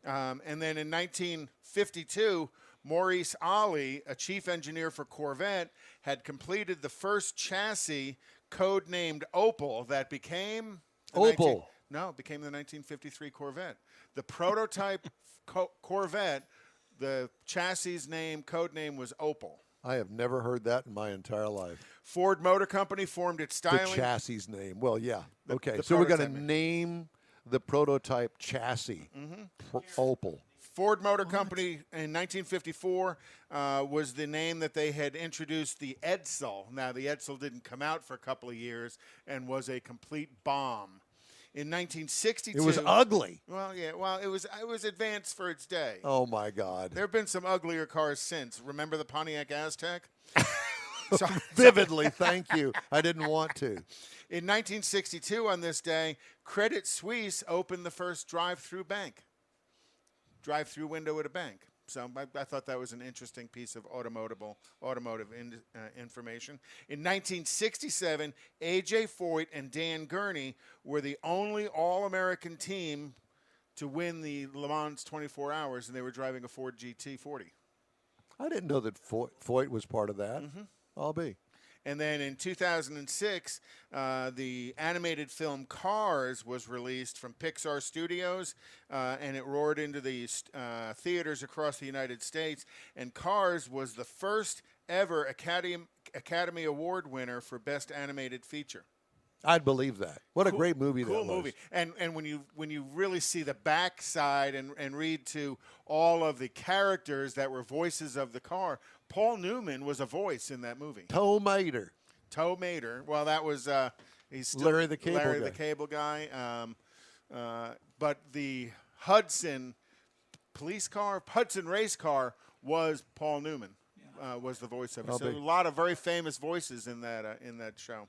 And then in 1952, Maurice Ali, a chief engineer for Corvette, had completed the first chassis codenamed Opel that became Opel. It became the 1953 Corvette. The prototype Corvette, the chassis code name was Opel. I have never heard that in my entire life. Ford Motor Company formed its styling. The chassis name. Well, yeah. Okay. the So we're going to prototype name the prototype chassis Opel. Ford Motor Company in 1954 was the name that they had introduced the Edsel. Now, the Edsel didn't come out for a couple of years and was a complete bomb. In 1962, It was ugly. Well, yeah. Well, it was advanced for its day. Oh my God! There have been some uglier cars since. Remember the Pontiac Aztek? Vividly, thank you. I didn't want to. In 1962, on this day, Credit Suisse opened the first drive-through window at a bank. So I thought that was an interesting piece of automotive information. In 1967, A.J. Foyt and Dan Gurney were the only All-American team to win the Le Mans 24 Hours, and they were driving a Ford GT40. I didn't know that Foyt was part of that. I'll be. And then in 2006, the animated film Cars was released from Pixar Studios, and it roared into the theaters across the United States. And Cars was the first ever Academy Award winner for Best Animated Feature. I'd believe that. What a great movie that was. Cool movie. And when you really see the backside and read to all of the characters that were voices of the car, Paul Newman was a voice in that movie. Tow Mater. Well, that was he's still Larry the Cable Guy. But the Hudson race car was Paul Newman. Was the voice of it. So a lot of very famous voices in that show.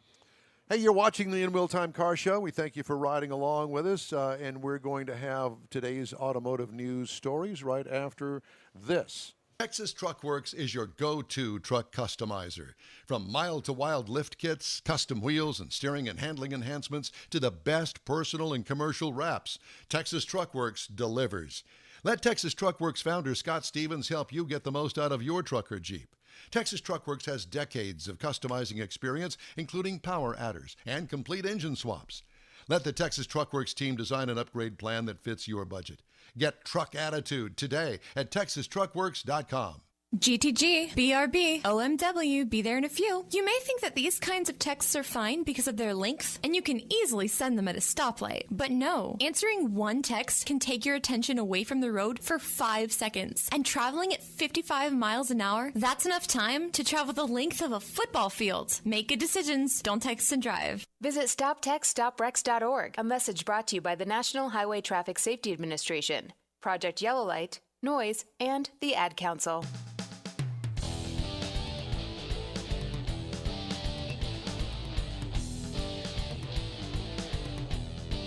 Hey, you're watching the In Wheel Time Car Show. We thank you for riding along with us, and we're going to have today's automotive news stories right after this. Texas Truck Works is your go-to truck customizer. From mild-to-wild lift kits, custom wheels, and steering and handling enhancements to the best personal and commercial wraps, Texas Truck Works delivers. Let Texas Truck Works founder Scott Stevens help you get the most out of your truck or Jeep. Texas Truck Works has decades of customizing experience, including power adders and complete engine swaps. Let the Texas Truck Works team design an upgrade plan that fits your budget. Get truck attitude today at TexasTruckWorks.com. GTG, BRB, OMW, be there in a few. You may think that these kinds of texts are fine because of their length, and you can easily send them at a stoplight. But no, answering one text can take your attention away from the road for 5 seconds. And traveling at 55 miles an hour, that's enough time to travel the length of a football field. Make good decisions. Don't text and drive. Visit StopTextStopWrecks.org. A message brought to you by the National Highway Traffic Safety Administration, Project Yellow Light, Noise, and the Ad Council.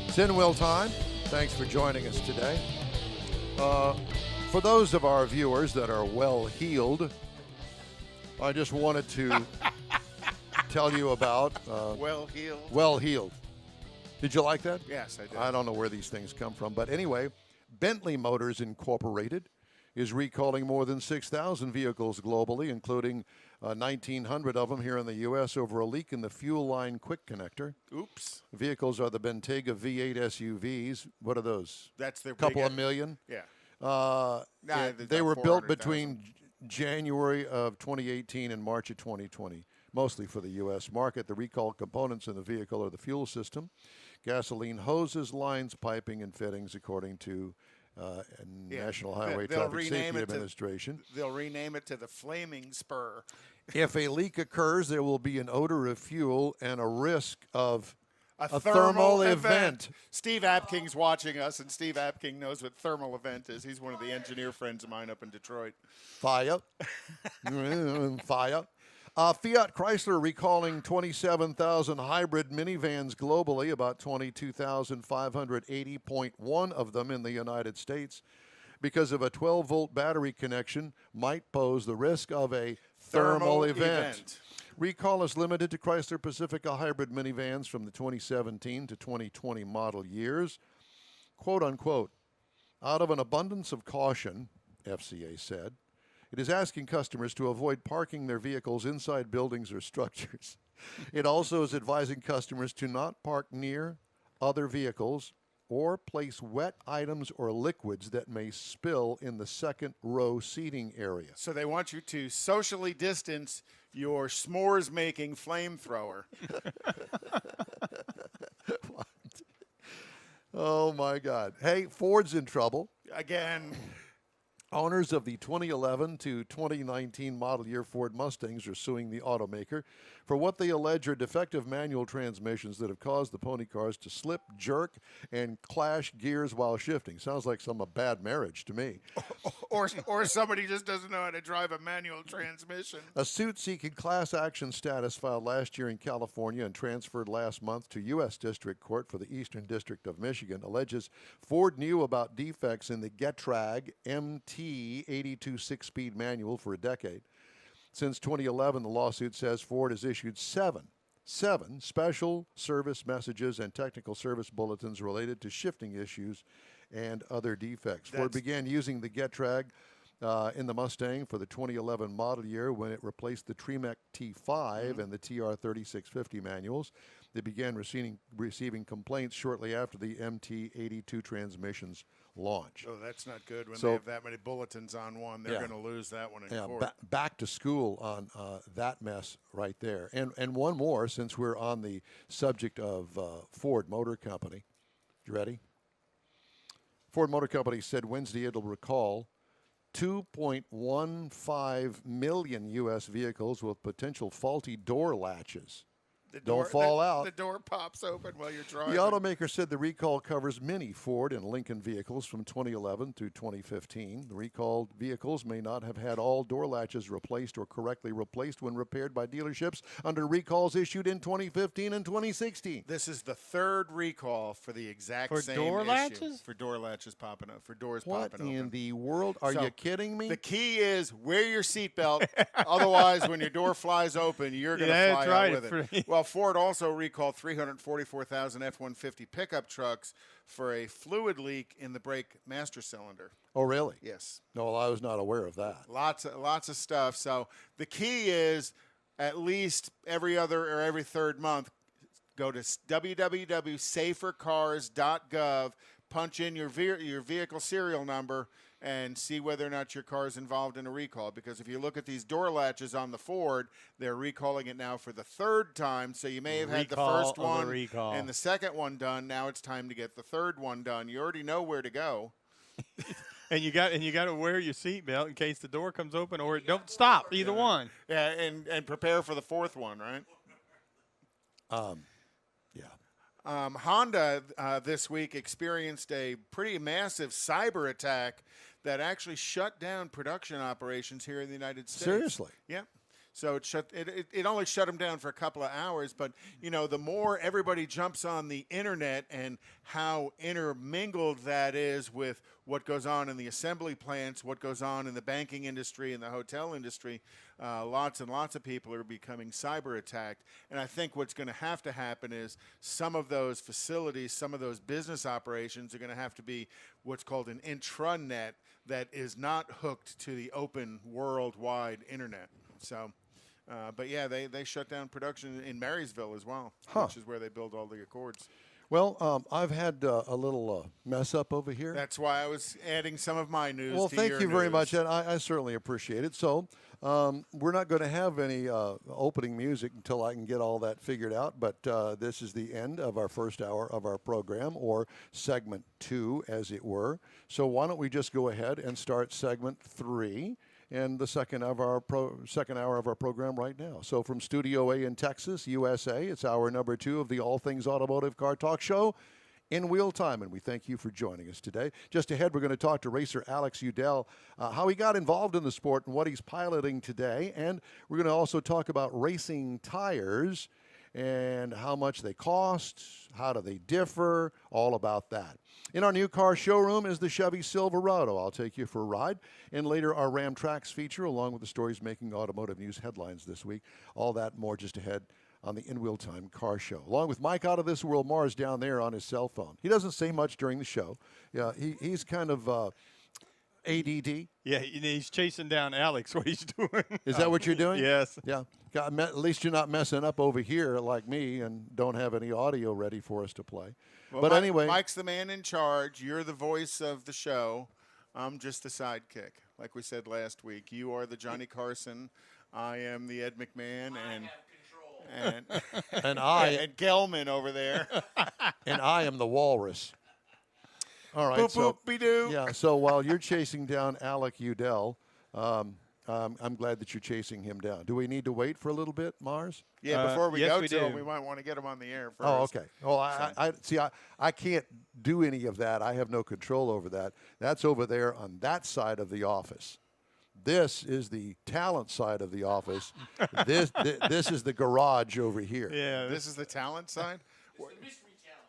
It's In Wheel Time. Thanks for joining us today. For those of our viewers that are well-heeled, I just wanted to tell you about... well-heeled? Well-heeled. Did you like that? Yes, I did. I don't know where these things come from. But anyway, Bentley Motors Incorporated is recalling more than 6,000 vehicles globally, including 1,900 of them here in the U.S. over a leak in the fuel line quick connector. Oops. Vehicles are the Bentayga V8 SUVs. What are those? That's their couple of million? Yeah. They were built between January of 2018 and March of 2020, mostly for the U.S. market. The recall components in the vehicle are the fuel system, gasoline hoses, lines, piping, and fittings, according to National Highway Traffic Safety Administration. They'll rename it to the Flaming Spur. If a leak occurs, there will be an odor of fuel and a risk of A thermal event. Steve Apking's watching us, and Steve Apking knows what thermal event is. He's one of the engineer friends of mine up in Detroit. Fire. Fire. Fiat Chrysler recalling 27,000 hybrid minivans globally, about 22,580.1 of them in the United States, because of a 12-volt battery connection might pose the risk of a thermal event. Recall is limited to Chrysler Pacifica hybrid minivans from the 2017 to 2020 model years. Quote, unquote, out of an abundance of caution, FCA said, it is asking customers to avoid parking their vehicles inside buildings or structures. It also is advising customers to not park near other vehicles or place wet items or liquids that may spill in the second row seating area. So they want you to socially distance your s'mores-making flamethrower. Oh, my God. Hey, Ford's in trouble. Again. Owners of the 2011 to 2019 model year Ford Mustangs are suing the automaker for what they allege are defective manual transmissions that have caused the pony cars to slip, jerk, and clash gears while shifting. Sounds like some bad marriage to me. Or somebody just doesn't know how to drive a manual transmission. A suit seeking class action status filed last year in California and transferred last month to U.S. District Court for the Eastern District of Michigan alleges Ford knew about defects in the Getrag MT82 six-speed manual for a decade. Since 2011, the lawsuit says Ford has issued seven special service messages and technical service bulletins related to shifting issues and other defects. Ford began using the Getrag in the Mustang for the 2011 model year when it replaced the Tremec T5 and the TR3650 manuals. They began receiving complaints shortly after the MT82 transmissions launch. Oh, that's not good when they have that many bulletins on one. They're going to lose that one in court. Back to school on that mess right there. And one more, since we're on the subject of Ford Motor Company. You ready? Ford Motor Company said Wednesday it'll recall 2.15 million U.S. vehicles with potential faulty door latches. Don't fall out. The door pops open while you're driving. The automaker said the recall covers many Ford and Lincoln vehicles from 2011 through 2015. The recalled vehicles may not have had all door latches replaced or correctly replaced when repaired by dealerships under recalls issued in 2015 and 2016. This is the third recall for the exact same door issue. latches? For door latches popping up. For doors What popping open. in the world? Are you kidding me? The key is wear your seatbelt. Otherwise, when your door flies open, you're going to fly out with it. Well, Ford also recalled 344,000 F-150 pickup trucks for a fluid leak in the brake master cylinder. Oh, really? Yes. No, well, I was not aware of that. Lots of stuff. So the key is at least every other or every third month, go to www.safercars.gov, punch in your vehicle serial number, and see whether or not your car is involved in a recall. Because if you look at these door latches on the Ford, they're recalling it now for the third time. So you may have had the first one and the second one done. Now it's time to get the third one done. You already know where to go. And you got to wear your seatbelt in case the door comes open or it don't stop. Either one. Yeah, and prepare for the fourth one, right? Honda this week experienced a pretty massive cyber attack that actually shut down production operations here in the United States. Seriously? Yeah. So it only shut them down for a couple of hours, but the more everybody jumps on the internet and how intermingled that is with what goes on in the assembly plants, what goes on in the banking industry and the hotel industry, lots and lots of people are becoming cyber attacked. And I think what's going to happen is some of those facilities, some of those business operations are going to have to be what's called an intranet that is not hooked to the open worldwide internet. So. But yeah, they shut down production in Marysville as well, which is where they build all the Accords. Well, I've had a little mess up over here. That's why I was adding some of my news. Well, to thank your you very news. much, and I certainly appreciate it. So we're not going to have any opening music until I can get all that figured out, but this is the end of our first hour of our program, or segment 2, as it were. So why don't we just go ahead and start segment 3, and the second hour of our program right now. So from Studio A in Texas, USA, it's hour number 2 of the All Things Automotive Car Talk Show in wheel time, and we thank you for joining us today. Just ahead, we're going to talk to racer Alex Udell, how he got involved in the sport and what he's piloting today, and we're going to also talk about racing tires and how much they cost, how do they differ, all about that. In our new car showroom is the Chevy Silverado. I'll take you for a ride. And later, our Ram Tracks feature, along with the stories making automotive news headlines this week. All that and more just ahead on the In Wheel Time Car Show. Along with Mike Out of This World, Mars down there on his cell phone. He doesn't say much during the show. Yeah, he's kind of ADD. Yeah, he's chasing down Alex, what he's doing. Is that what you're doing? Yes. Yeah. At least you're not messing up over here like me and don't have any audio ready for us to play. Well, but anyway. Mike's the man in charge. You're the voice of the show. I'm just the sidekick. Like we said last week, you are the Johnny Carson. I am the Ed McMahon. And and Gelman over there. And I am the walrus. All right. Boop, boop-be-doo. Yeah, so while you're chasing down Alec Udell, I'm glad that you're chasing him down. Do we need to wait for a little bit, Mars? Yeah, before we go to him, do. we might want to get him on the air first. Oh, okay. Well, I can't do any of that. I have no control over that. That's over there on that side of the office. This is the talent side of the office. This is the garage over here. Yeah, this is the talent side.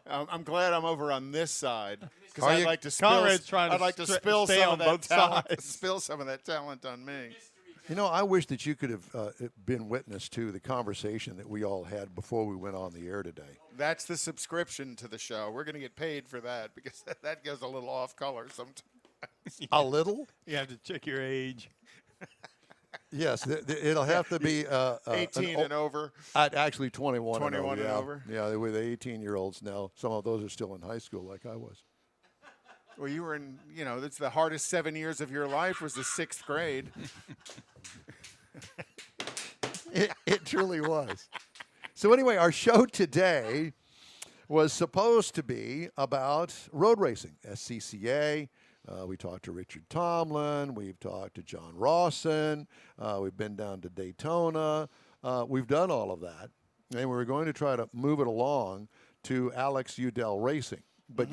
I'm glad I'm over on this side because Are I'd you- like to spill. Conrad's trying to I'd like to stay spill some on of that both talent. sides. Spill some of that talent on me. You know, I wish that you could have been witness to the conversation that we all had before we went on the air today. That's the subscription to the show. We're going to get paid for that because that goes a little off color sometimes. A little? You have to check your age. Yes, it'll have to be 18 and over. Actually, 21 21 and over. Yeah, they were the 18-year-olds now. Some of those are still in high school, like I was. Well, you were in. That's the hardest 7 years of your life was the 6th grade. It truly was. So anyway, our show today was supposed to be about road racing, SCCA. We talked to Richard Tomlin. We've talked to John Rawson. We've been down to Daytona. We've done all of that. And we were going to try to move it along to Alex Udell Racing. But,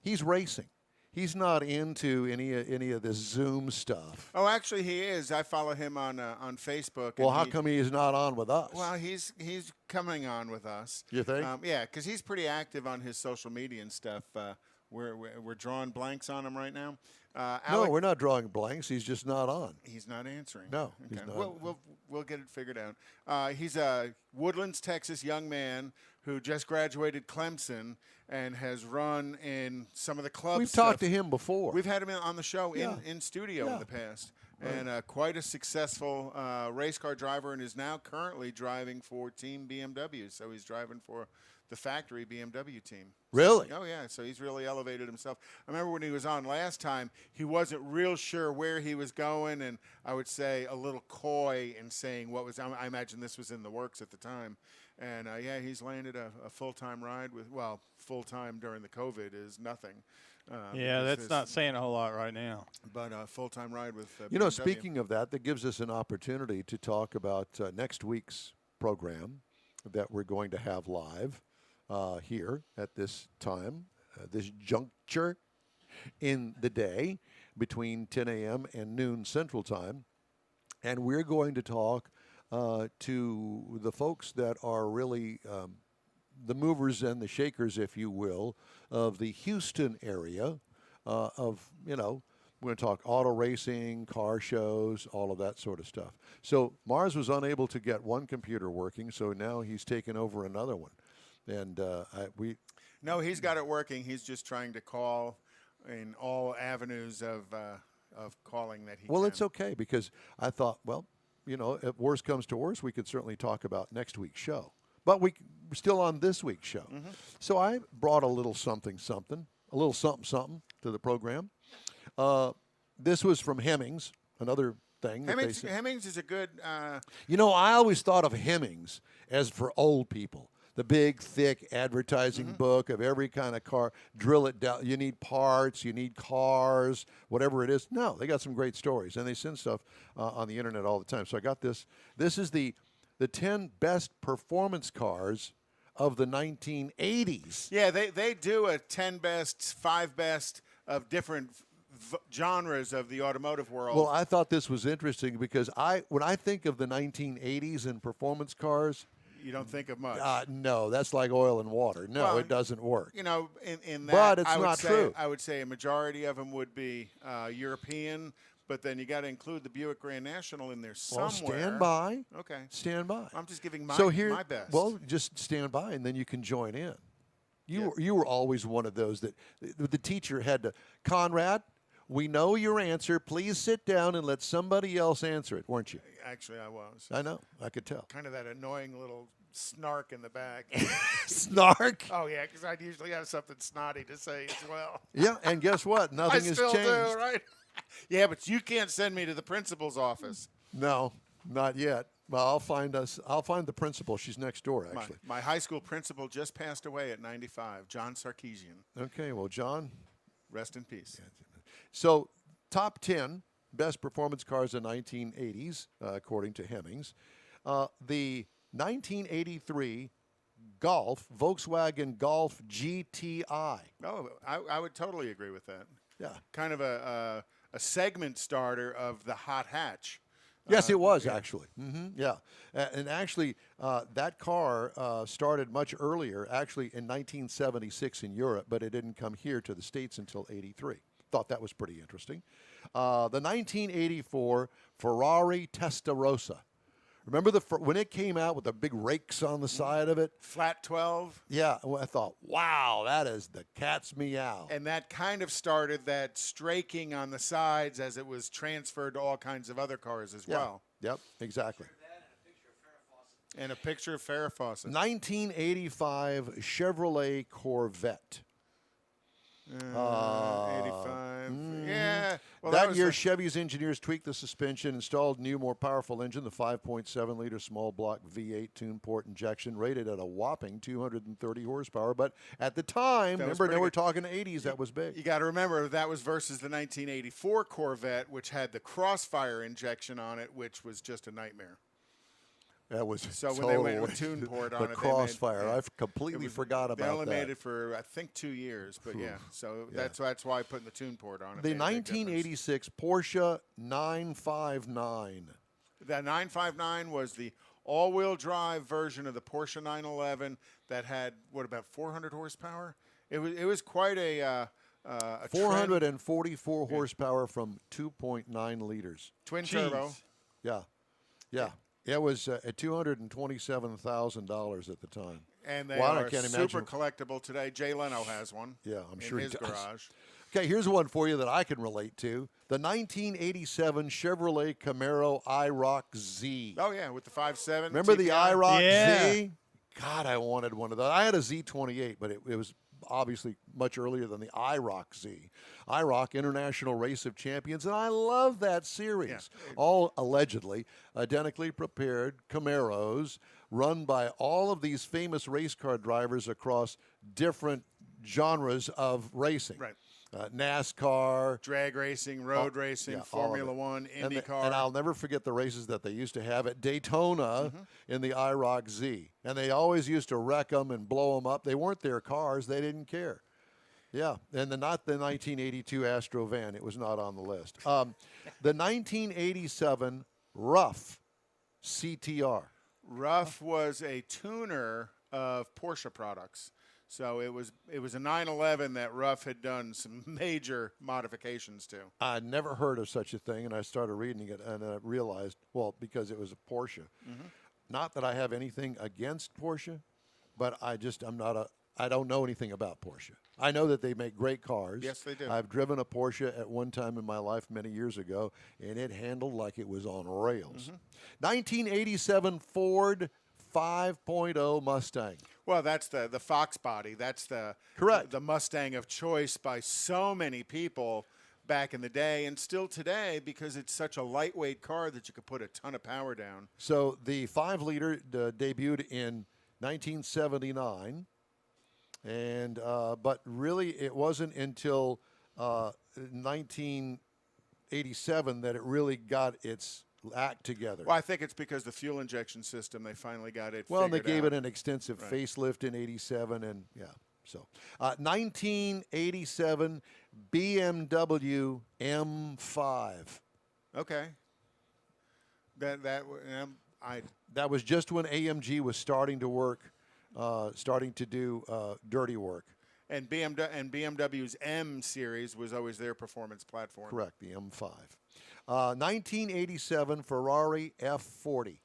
he's racing. He's not into any of this Zoom stuff. Oh, actually, he is. I follow him on Facebook. Well, how come he's not on with us? Well, he's coming on with us. You think? Yeah, because he's pretty active on his social media and stuff. We're drawing blanks on him right now. No, we're not drawing blanks. He's just not on. He's not answering. No, okay. he's not. We'll get it figured out. He's a Woodlands, Texas young man who just graduated Clemson and has run in some of the clubs. We've talked to him before. We've had him on the show Yeah. in studio Yeah. in the past. Right. And quite a successful race car driver, and is now currently driving for Team BMW. So he's driving for the factory BMW team. Really? Oh, yeah. So he's really elevated himself. I remember when he was on last time, he wasn't real sure where he was going, and I would say a little coy in saying what was – I imagine this was in the works at the time. And, yeah, he's landed a full-time ride with – well, full-time during the COVID is nothing. Yeah, that's not saying a whole lot right now. But a full-time ride with BMW. Speaking of that gives us an opportunity to talk about next week's program that we're going to have live here at this time, this juncture in the day between 10 a.m. and noon Central Time. And we're going to talk to the folks that are really the movers and the shakers, if you will, of the Houston area we're going to talk auto racing, car shows, all of that sort of stuff. So Mars was unable to get one computer working, so now he's taken over another one. And No, he's got it working. He's just trying to call in all avenues of calling that he Well, can. it's okay because I thought, if worse comes to worse, we could certainly talk about next week's show. But we're still on this week's show. Mm-hmm. So I brought a little something to the program. This was from Hemmings, another thing. Hemmings is a good. I always thought of Hemmings as for old people. the big, thick advertising book of every kind of car. Drill it down. You need parts. You need cars. Whatever it is. No, they got some great stories, and they send stuff on the internet all the time. So I got this. This is the 10 best performance cars of the 1980s. Yeah, they do a 10 best, 5 best of different genres of the automotive world. Well, I thought this was interesting because when I think of the 1980s and performance cars, you don't think of much. No, that's like oil and water. No, Well, it doesn't work. You know, in that, But it's I would not say, true. I would say a majority of them would be European, but then you got to include the Buick Grand National in there somewhere. Well, stand by. Okay. Stand by. I'm just giving my best. Well, just stand by, and then you can join in. You were always one of those that the teacher had to, Conrad, we know your answer. Please sit down and let somebody else answer it, weren't you? Actually, I was. I know. I could tell. Kind of that annoying little snark in the back. Snark? Oh, yeah, because I'd usually have something snotty to say as well. Yeah, and guess what? Nothing I has still changed. do, right? Yeah, but you can't send me to the principal's office. No, not yet. Well, I'll find the principal. She's next door, actually. My high school principal just passed away at 95, John Sarkeesian. Okay, well, John. Rest in peace. So, top 10 best performance cars in 1980s, according to Hemmings. The 1983 Volkswagen Golf GTI. Oh, I would totally agree with that. Yeah. Kind of a segment starter of the hot hatch. Yes, it was, actually. Yeah. And actually, that car started much earlier, actually in 1976 in Europe, but it didn't come here to the States until 83. Thought that was pretty interesting. The 1984 Ferrari Testarossa. Remember when it came out with the big rakes on the side of it? Flat 12. Yeah, well, I thought, wow, that is the cat's meow. And that kind of started that straking on the sides as it was transferred to all kinds of other cars as well. Yep, exactly. And a picture of Farrah Fawcett. 1985 Chevrolet Corvette. 85. Yeah. Well, that year, Chevy's engineers tweaked the suspension, installed new, more powerful engine, the 5.7-liter small block V8 tune port injection, rated at a whopping 230 horsepower. But at the time, remember, now we're talking 80s, that was big. You got to remember that was versus the 1984 Corvette, which had the Crossfire injection on it, which was just a nightmare. That was so when they went with tune port on the it. Crossfire. I completely forgot about that. They only made it for, I think, 2 years. But, so that's why putting the tune port on it. The 1986 Porsche 959. The 959 was the all-wheel drive version of the Porsche 911 that had, what, about 400 horsepower? It was quite a 444 horsepower from 2.9 liters. Twin turbo. Yeah. It was at $227,000 at the time. And they are super collectible today. Jay Leno has one. Yeah, I'm sure in he his does. garage. Okay, here's one for you that I can relate to. The 1987 Chevrolet Camaro IROC Z. Oh, yeah, with the 5.7. Remember the TPI? IROC Z? God, I wanted one of those. I had a Z28, but it was obviously much earlier than the IROC Z. IROC, International Race of Champions, and I love that series. Yeah. All allegedly identically prepared Camaros run by all of these famous race car drivers across different genres of racing. Right. NASCAR. Drag racing, road racing, Formula One, IndyCar. And I'll never forget the races that they used to have at Daytona in the IROC Z. And they always used to wreck them and blow them up. They weren't their cars. They didn't care. Yeah, and not the 1982 Astro van. It was not on the list. The 1987 Rough CTR. Rough was a tuner of Porsche products. So it was a 911 that Rough had done some major modifications to. I never heard of such a thing, and I started reading it, and I realized, well, because it was a Porsche. Not that I have anything against Porsche, but I don't know anything about Porsche. I know that they make great cars. Yes, they do. I've driven a Porsche at one time in my life many years ago, and it handled like it was on rails. 1987 Ford 5.0 Mustang. Well, that's the Fox body. That's correct the Mustang of choice by so many people back in the day and still today because it's such a lightweight car that you could put a ton of power down. So the 5-liter debuted in 1979. And but really, it wasn't until 1987 that it really got its act together. Well, I think it's because the fuel injection system, they finally got it Well, and they figured gave out. it an extensive Right. facelift in 87, and yeah. So, 1987 BMW M5. Okay. That was just when AMG was starting to work, starting to do dirty work. And BMW's M series was always their performance platform. Correct, the M5. 1987 Ferrari F40.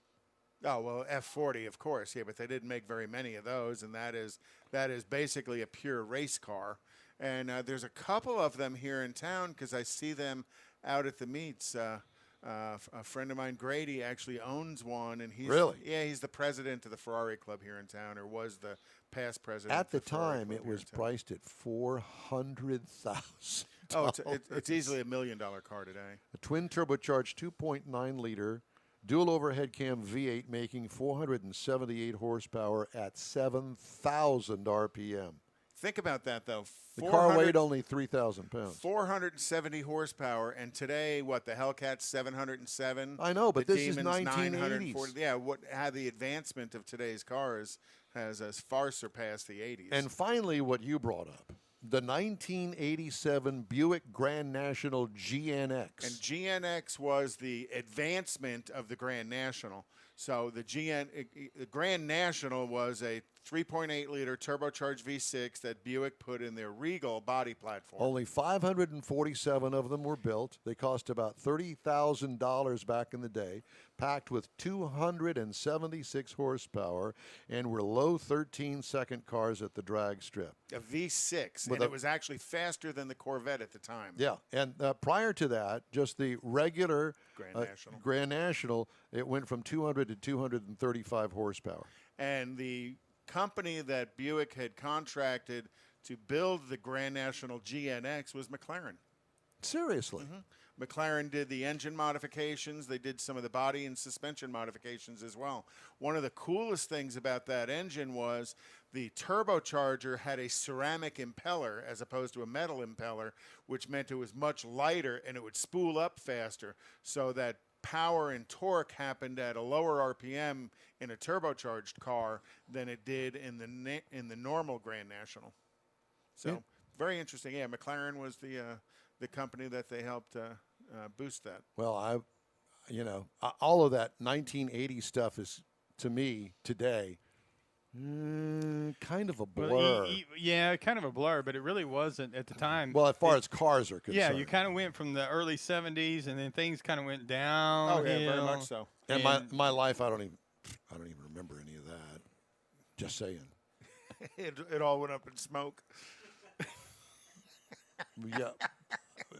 Oh, well, F40, of course, yeah, but they didn't make very many of those, and that is basically a pure race car. And there's a couple of them here in town because I see them out at the meets. A friend of mine, Grady, actually owns one, and he's he's the president of the Ferrari Club here in town, or was the past president. At the of Ferrari time, Club it here was in town. priced at $400,000. Oh, it's easily $1 million car today. A twin turbocharged 2.9 liter dual overhead cam V8 making 478 horsepower at 7,000 RPM. Think about that, though. The car weighed only 3,000 pounds. 470 horsepower, and today, what, the Hellcat's 707? I know, but the this is Demon's 1980s. 940. Yeah, how the advancement of today's cars has as far surpassed the 80s. And finally, what you brought up, the 1987 Buick Grand National GNX. And GNX was the advancement of the Grand National. So the Grand National was a 3.8-liter turbocharged V6 that Buick put in their Regal body platform. Only 547 of them were built. They cost about $30,000 back in the day, packed with 276 horsepower, and were low 13-second cars at the drag strip. A V6, and it was actually faster than the Corvette at the time. Yeah, and prior to that, just the regular Grand National, it went from 200 to 235 horsepower. And the company that Buick had contracted to build the Grand National GNX was McLaren. Seriously? Mm-hmm. McLaren did the engine modifications. They did some of the body and suspension modifications as well. One of the coolest things about that engine was the turbocharger had a ceramic impeller as opposed to a metal impeller, which meant it was much lighter and it would spool up faster, so that power and torque happened at a lower RPM in a turbocharged car than it did in the normal Grand National. So very interesting. Yeah, McLaren was the company that they helped boost that. Well, all of that 1980 stuff is, to me today, kind of a blur. Well, yeah, kind of a blur, but it really wasn't at the time. Well, as far as cars are concerned. Yeah, you kind of went from the early 70s, and then things kind of went down. Oh, yeah, very much so. And my life, I don't even remember any of that. Just saying. It all went up in smoke. Yeah.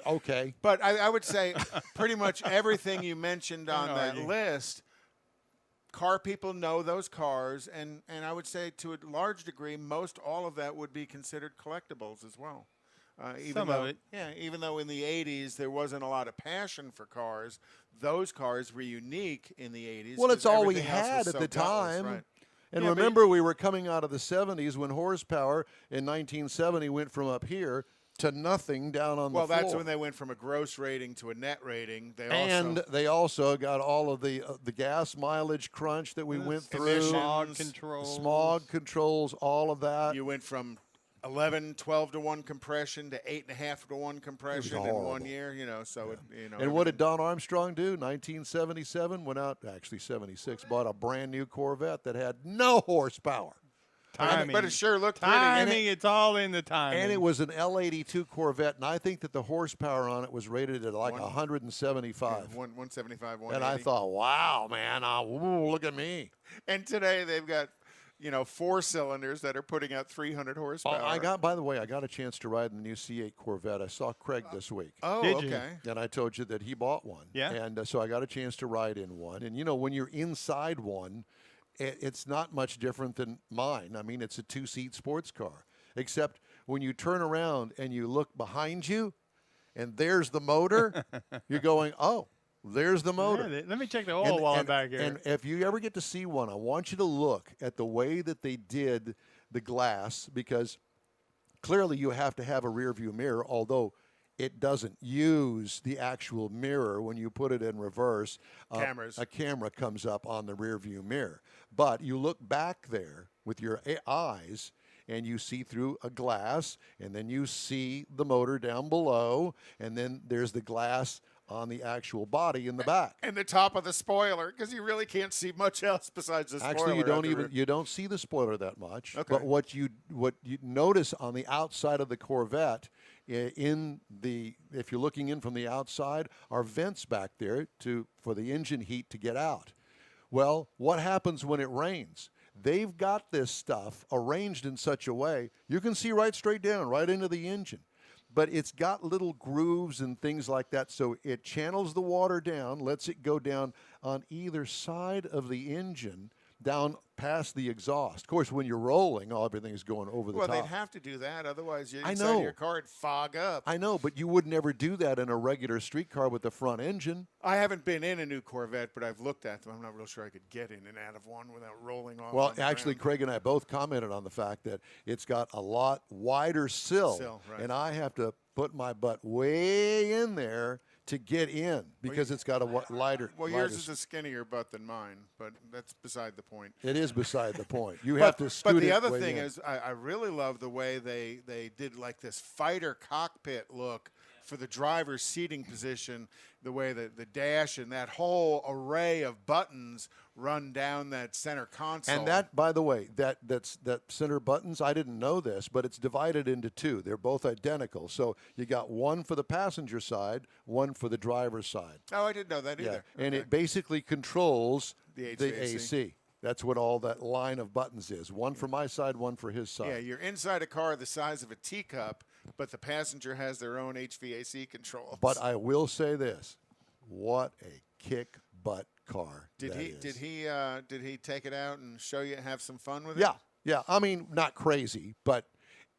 Okay. But I would say pretty much everything you mentioned on that list, car people know those cars, and I would say to a large degree, most all of that would be considered collectibles as well. Some of it. Yeah, even though in the 80s there wasn't a lot of passion for cars, those cars were unique in the 80s. Well, it's all we everything else had was at so the gutless, time. right. And Yeah, remember, we were coming out of the 70s when horsepower in 1970 went from up here to nothing down on the floor. Well, that's when they went from a gross rating to a net rating. They also got all of the gas mileage crunch that we went through. Smog controls. Smog controls, all of that. You went from 11, 12 to 1 compression to 8.5 to 1 compression in 1 year. And what did Don Armstrong do? 1977, went out, actually 76, bought a brand new Corvette that had no horsepower. Timing. But it sure looked timing, pretty. it's all in the timing. And it was an L82 Corvette, and I think that the horsepower on it was rated at like 175. 175, 180. And I thought, wow, man, look at me. And today they've got, 4 cylinders that are putting out 300 horsepower. By the way, I got a chance to ride in the new C8 Corvette. I saw Craig this week. Oh, Did okay. you? And I told you that he bought one. Yeah. And so I got a chance to ride in one. And, when you're inside one, it's not much different than mine. I mean, it's a 2-seat sports car, except when you turn around and you look behind you and there's the motor, you're going, oh, There's the motor. Yeah, let me check the oil while I'm back here. And if you ever get to see one, I want you to look at the way that they did the glass, because clearly you have to have a rear view mirror, although it doesn't use the actual mirror. When you put it in reverse, a camera comes up on the rear view mirror. But you look back there with your eyes, and you see through a glass, and then you see the motor down below, and then there's the glass on the actual body in the back. And the top of the spoiler, because you really can't see much else besides the spoiler. Actually, you don't see the spoiler that much. Okay. But what you notice on the outside of the Corvette, if you're looking in from the outside, are vents back there for the engine heat to get out. Well, what happens when it rains? They've got this stuff arranged in such a way you can see right straight down, right into the engine. But it's got little grooves and things like that, so it channels the water down, lets it go down on either side of the engine, down past the exhaust. Of course, when you're rolling, everything is going over the top. Well, they'd have to do that, otherwise inside of your car would fog up. I know, but you would never do that in a regular street car with the front engine. I haven't been in a new Corvette, but I've looked at them. I'm not real sure I could get in and out of one without rolling off. Well, actually, Craig and I both commented on the fact that it's got a lot wider sill, right. And I have to put my butt way in there to get in because it's got a lighter. Well, yours is a skinnier butt than mine, but that's beside the point. It is beside the point. You have to scoot it. But the other thing is, I really love the way they did like this fighter cockpit look for the driver's seating position, the way that the dash and that whole array of buttons run down that center console. And that, by the way, that center buttons, I didn't know this, but it's divided into two. They're both identical. So you got one for the passenger side, one for the driver's side. Oh, I didn't know that either. Yeah. And it basically controls the AC. That's what all that line of buttons is. One for my side, one for his side. Yeah, you're inside a car the size of a teacup, but the passenger has their own HVAC controls. But I will say this: what a kick butt car! Did he take it out and show you, have some fun with it? Yeah, yeah. I mean, not crazy, but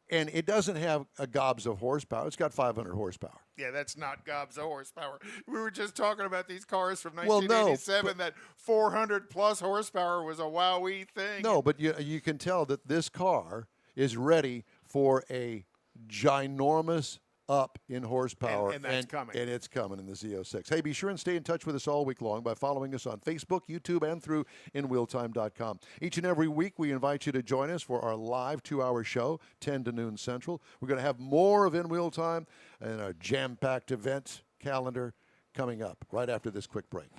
it doesn't have a gobs of horsepower. It's got 500 horsepower. Yeah, that's not gobs of horsepower. We were just talking about these cars from 1987. That 400 plus horsepower was a wowee thing. No, but you can tell that this car is ready for a ginormous up in horsepower. And that's coming. And it's coming in the Z06. Hey, be sure and stay in touch with us all week long by following us on Facebook, YouTube, and through InWheelTime.com. Each and every week, we invite you to join us for our live 2-hour show, 10 to noon Central. We're going to have more of In Wheel Time and a jam-packed event calendar coming up right after this quick break.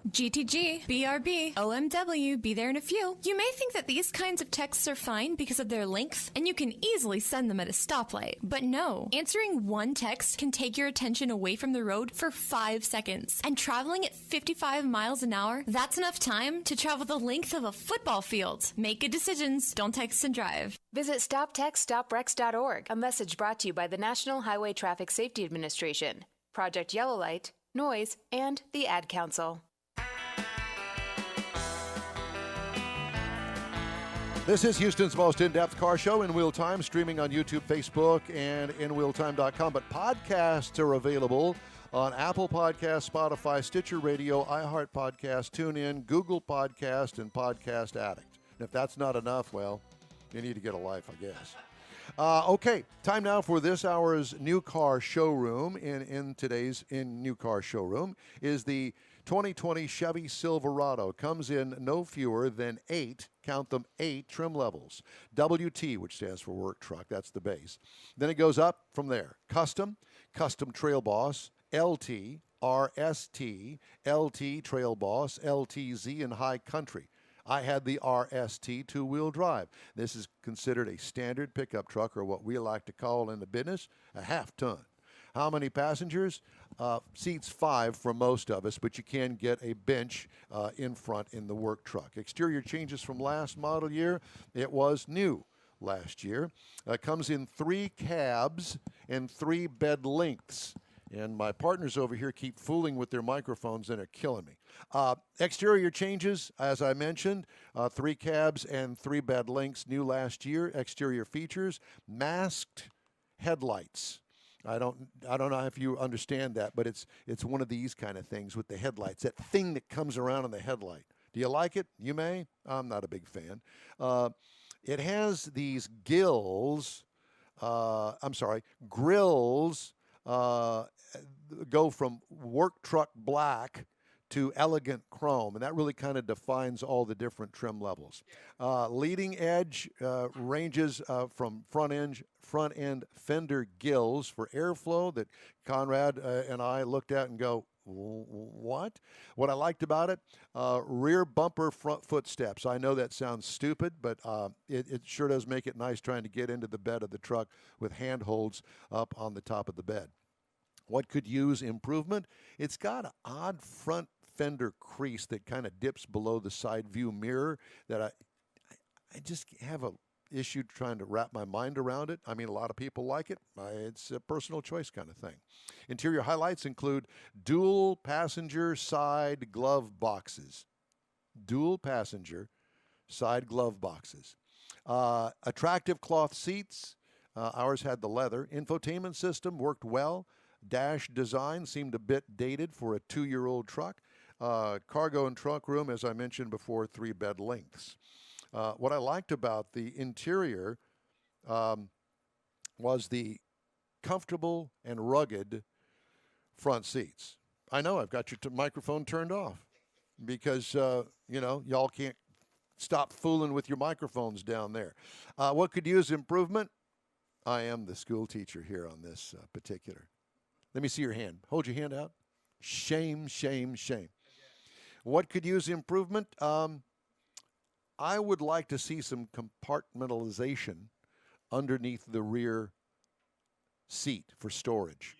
GTG, BRB, OMW, be there in a few. You may think that these kinds of texts are fine because of their length, and you can easily send them at a stoplight. But no, answering one text can take your attention away from the road for 5 seconds. And traveling at 55 miles an hour, that's enough time to travel the length of a football field. Make good decisions. Don't text and drive. Visit StopTextStopWrecks.org. A message brought to you by the National Highway Traffic Safety Administration, Project Yellow Light, Noise, and the Ad Council. This is Houston's most in-depth car show, In Wheel Time, streaming on YouTube, Facebook, and InWheelTime.com. But podcasts are available on Apple Podcasts, Spotify, Stitcher Radio, iHeart Podcast, TuneIn, Google Podcast, and Podcast Addict. And if that's not enough, well, you need to get a life, I guess. Okay, time now for this hour's new car showroom. In today's new car showroom is the 2020 Chevy Silverado. Comes in no fewer than 8, count them, 8 trim levels. WT, which stands for work truck, that's the base. Then it goes up from there. Custom Trail Boss, LT, RST, LT Trail Boss, LTZ, and High Country. I had the RST two-wheel drive. This is considered a standard pickup truck, or what we like to call in the business a half-ton. How many passengers? Seats 5 for most of us, but you can get a bench in front in the work truck. Exterior changes from last model year. It was new last year. Comes in 3 cabs and 3 bed lengths. And my partners over here keep fooling with their microphones and they're killing me. Exterior changes, as I mentioned, 3 cabs and 3 bed lengths, new last year. Exterior features, masked headlights. I don't know if you understand that, but it's one of these kind of things with the headlights. That thing that comes around in the headlight. Do you like it? You may. I'm not a big fan. It has these grills. Go from work truck black to elegant chrome, and that really kind of defines all the different trim levels. Leading edge ranges from front end fender gills for airflow that Conrad and I looked at and go, what? What I liked about it, rear bumper front footsteps. I know that sounds stupid, but it sure does make it nice trying to get into the bed of the truck with handholds up on the top of the bed. What could use improvement? It's got an odd front fender crease that kind of dips below the side view mirror that I just have a issue trying to wrap my mind around it. I mean, a lot of people like it. It's a personal choice kind of thing. Interior highlights include dual passenger side glove boxes. Dual passenger side glove boxes. Attractive cloth seats. Ours had the leather. Infotainment system worked well. Dash design seemed a bit dated for a 2-year-old truck. Cargo and trunk room, as I mentioned before, 3 bed lengths. What I liked about the interior was the comfortable and rugged front seats. I know I've got your microphone turned off because, y'all can't stop fooling with your microphones down there. What could use improvement? I am the school teacher here on this particular. Let me see your hand. Hold your hand out. Shame, shame, shame. What could use improvement? I would like to see some compartmentalization underneath the rear seat for storage.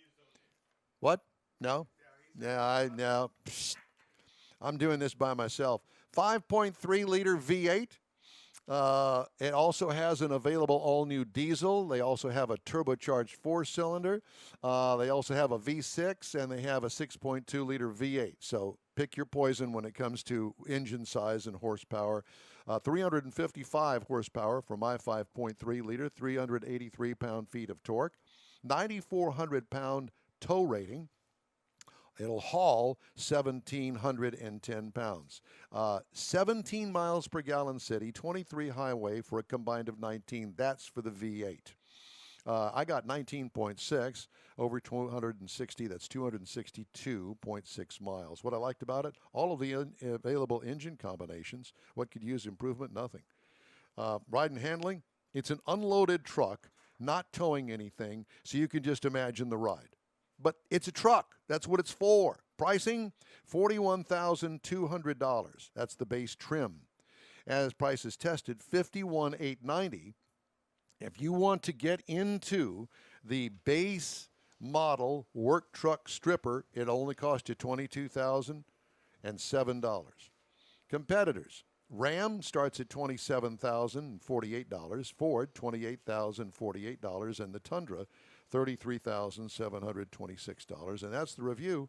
What? No? Yeah, no. Psst. I'm doing this by myself. 5.3 liter V8. It also has an available all-new diesel. They also have a turbocharged 4-cylinder. They also have a V6, and they have a 6.2 liter V8. So pick your poison when it comes to engine size and horsepower. 355 horsepower for my 5.3 liter, 383 pound-feet of torque, 9,400 pound tow rating. It'll haul 1,710 pounds. 17 miles per gallon city, 23 highway for a combined of 19. That's for the V8. I got 19.6 over 260. That's 262.6 miles. What I liked about it, all of the available engine combinations. What could use improvement? Nothing. Ride and handling, it's an unloaded truck, not towing anything, so you can just imagine the ride. But it's a truck. That's what it's for. Pricing, $41,200. That's the base trim. As prices tested, $51,890. If you want to get into the base model work truck stripper, it only costs you $22,007. Competitors, Ram starts at $27,048, Ford $28,048, and the Tundra $33,726. And that's the review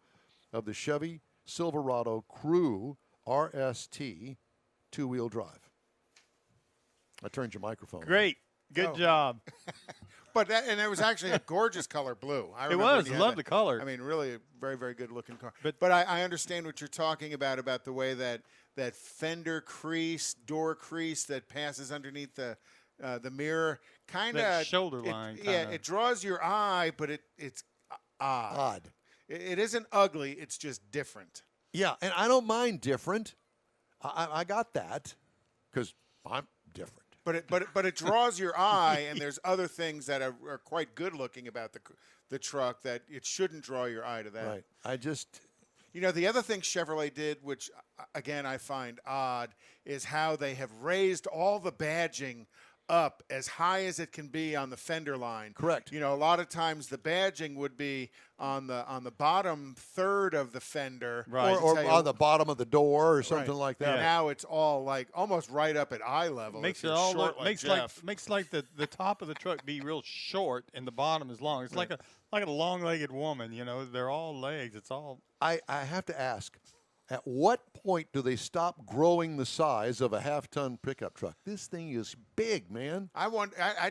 of the Chevy Silverado Crew RST 2-wheel drive. I turned your microphone Great. Good job. But it was actually a gorgeous color blue. It was. I love the color. I mean, really a very, very good looking car. But I understand what you're talking about the way that fender crease, door crease that passes underneath the mirror, kind of shoulder line. Yeah, it draws your eye, but it's odd. It isn't ugly. It's just different. Yeah, and I don't mind different. I got that because I'm different. But it draws your eye, and there's other things that are quite good looking about the truck that it shouldn't draw your eye to that. Right. The other thing Chevrolet did, which again I find odd, is how they have raised all the badging up as high as it can be on the fender line. Correct. A lot of times the badging would be on the bottom third of the fender, right, or on the bottom of the door or something like that. Yeah. Now it's all like almost right up at eye level. Makes it all look makes the top of the truck be real short and the bottom is long. It's like a long-legged woman. They're all legs. It's all. I have to ask. At what point do they stop growing the size of a half-ton pickup truck? This thing is big, man. I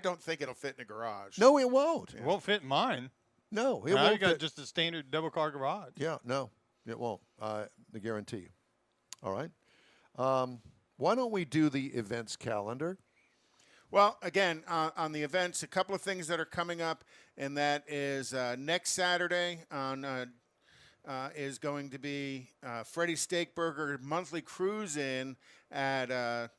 don't think it'll fit in a garage. No, it won't. It won't fit in mine. No, it now won't. you got just a standard double car garage. Yeah, no, it won't. I guarantee you. All right. Why don't we do the events calendar? Well, again, on the events, a couple of things that are coming up, and that is next Saturday is going to be Freddie Steakburger monthly cruise-in at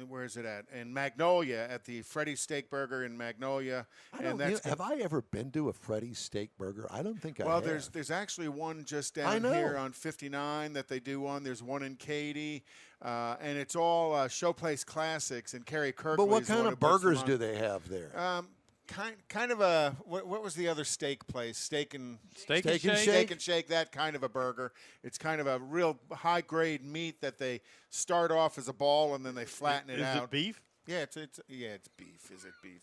where is it at? In Magnolia, at the Freddie Steakburger in Magnolia. Have I ever been to a Freddie Steakburger? I don't think I have. Well, there's actually one just down here on 59 that they do one. There's one in Katy, and it's all Showplace classics. And Kerry Kirkley. But what kind of burgers do they have there? Kind of a what was the other steak place? Steak and Shake. That kind of a burger. It's kind of a real high grade meat that they start off as a ball and then they flatten it out. Is it beef? Yeah, it's beef. Is it beef?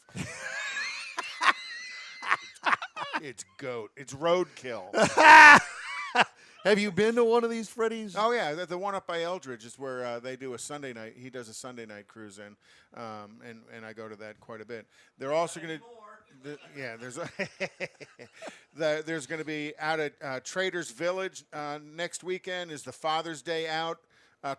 It's goat. It's roadkill. Have you been to one of these Freddy's? Oh yeah, the one up by Eldridge is where they do a Sunday night. He does a Sunday night cruise in, and I go to that quite a bit. They're also going to. There's going to be out at Traders Village next weekend is the Father's Day Out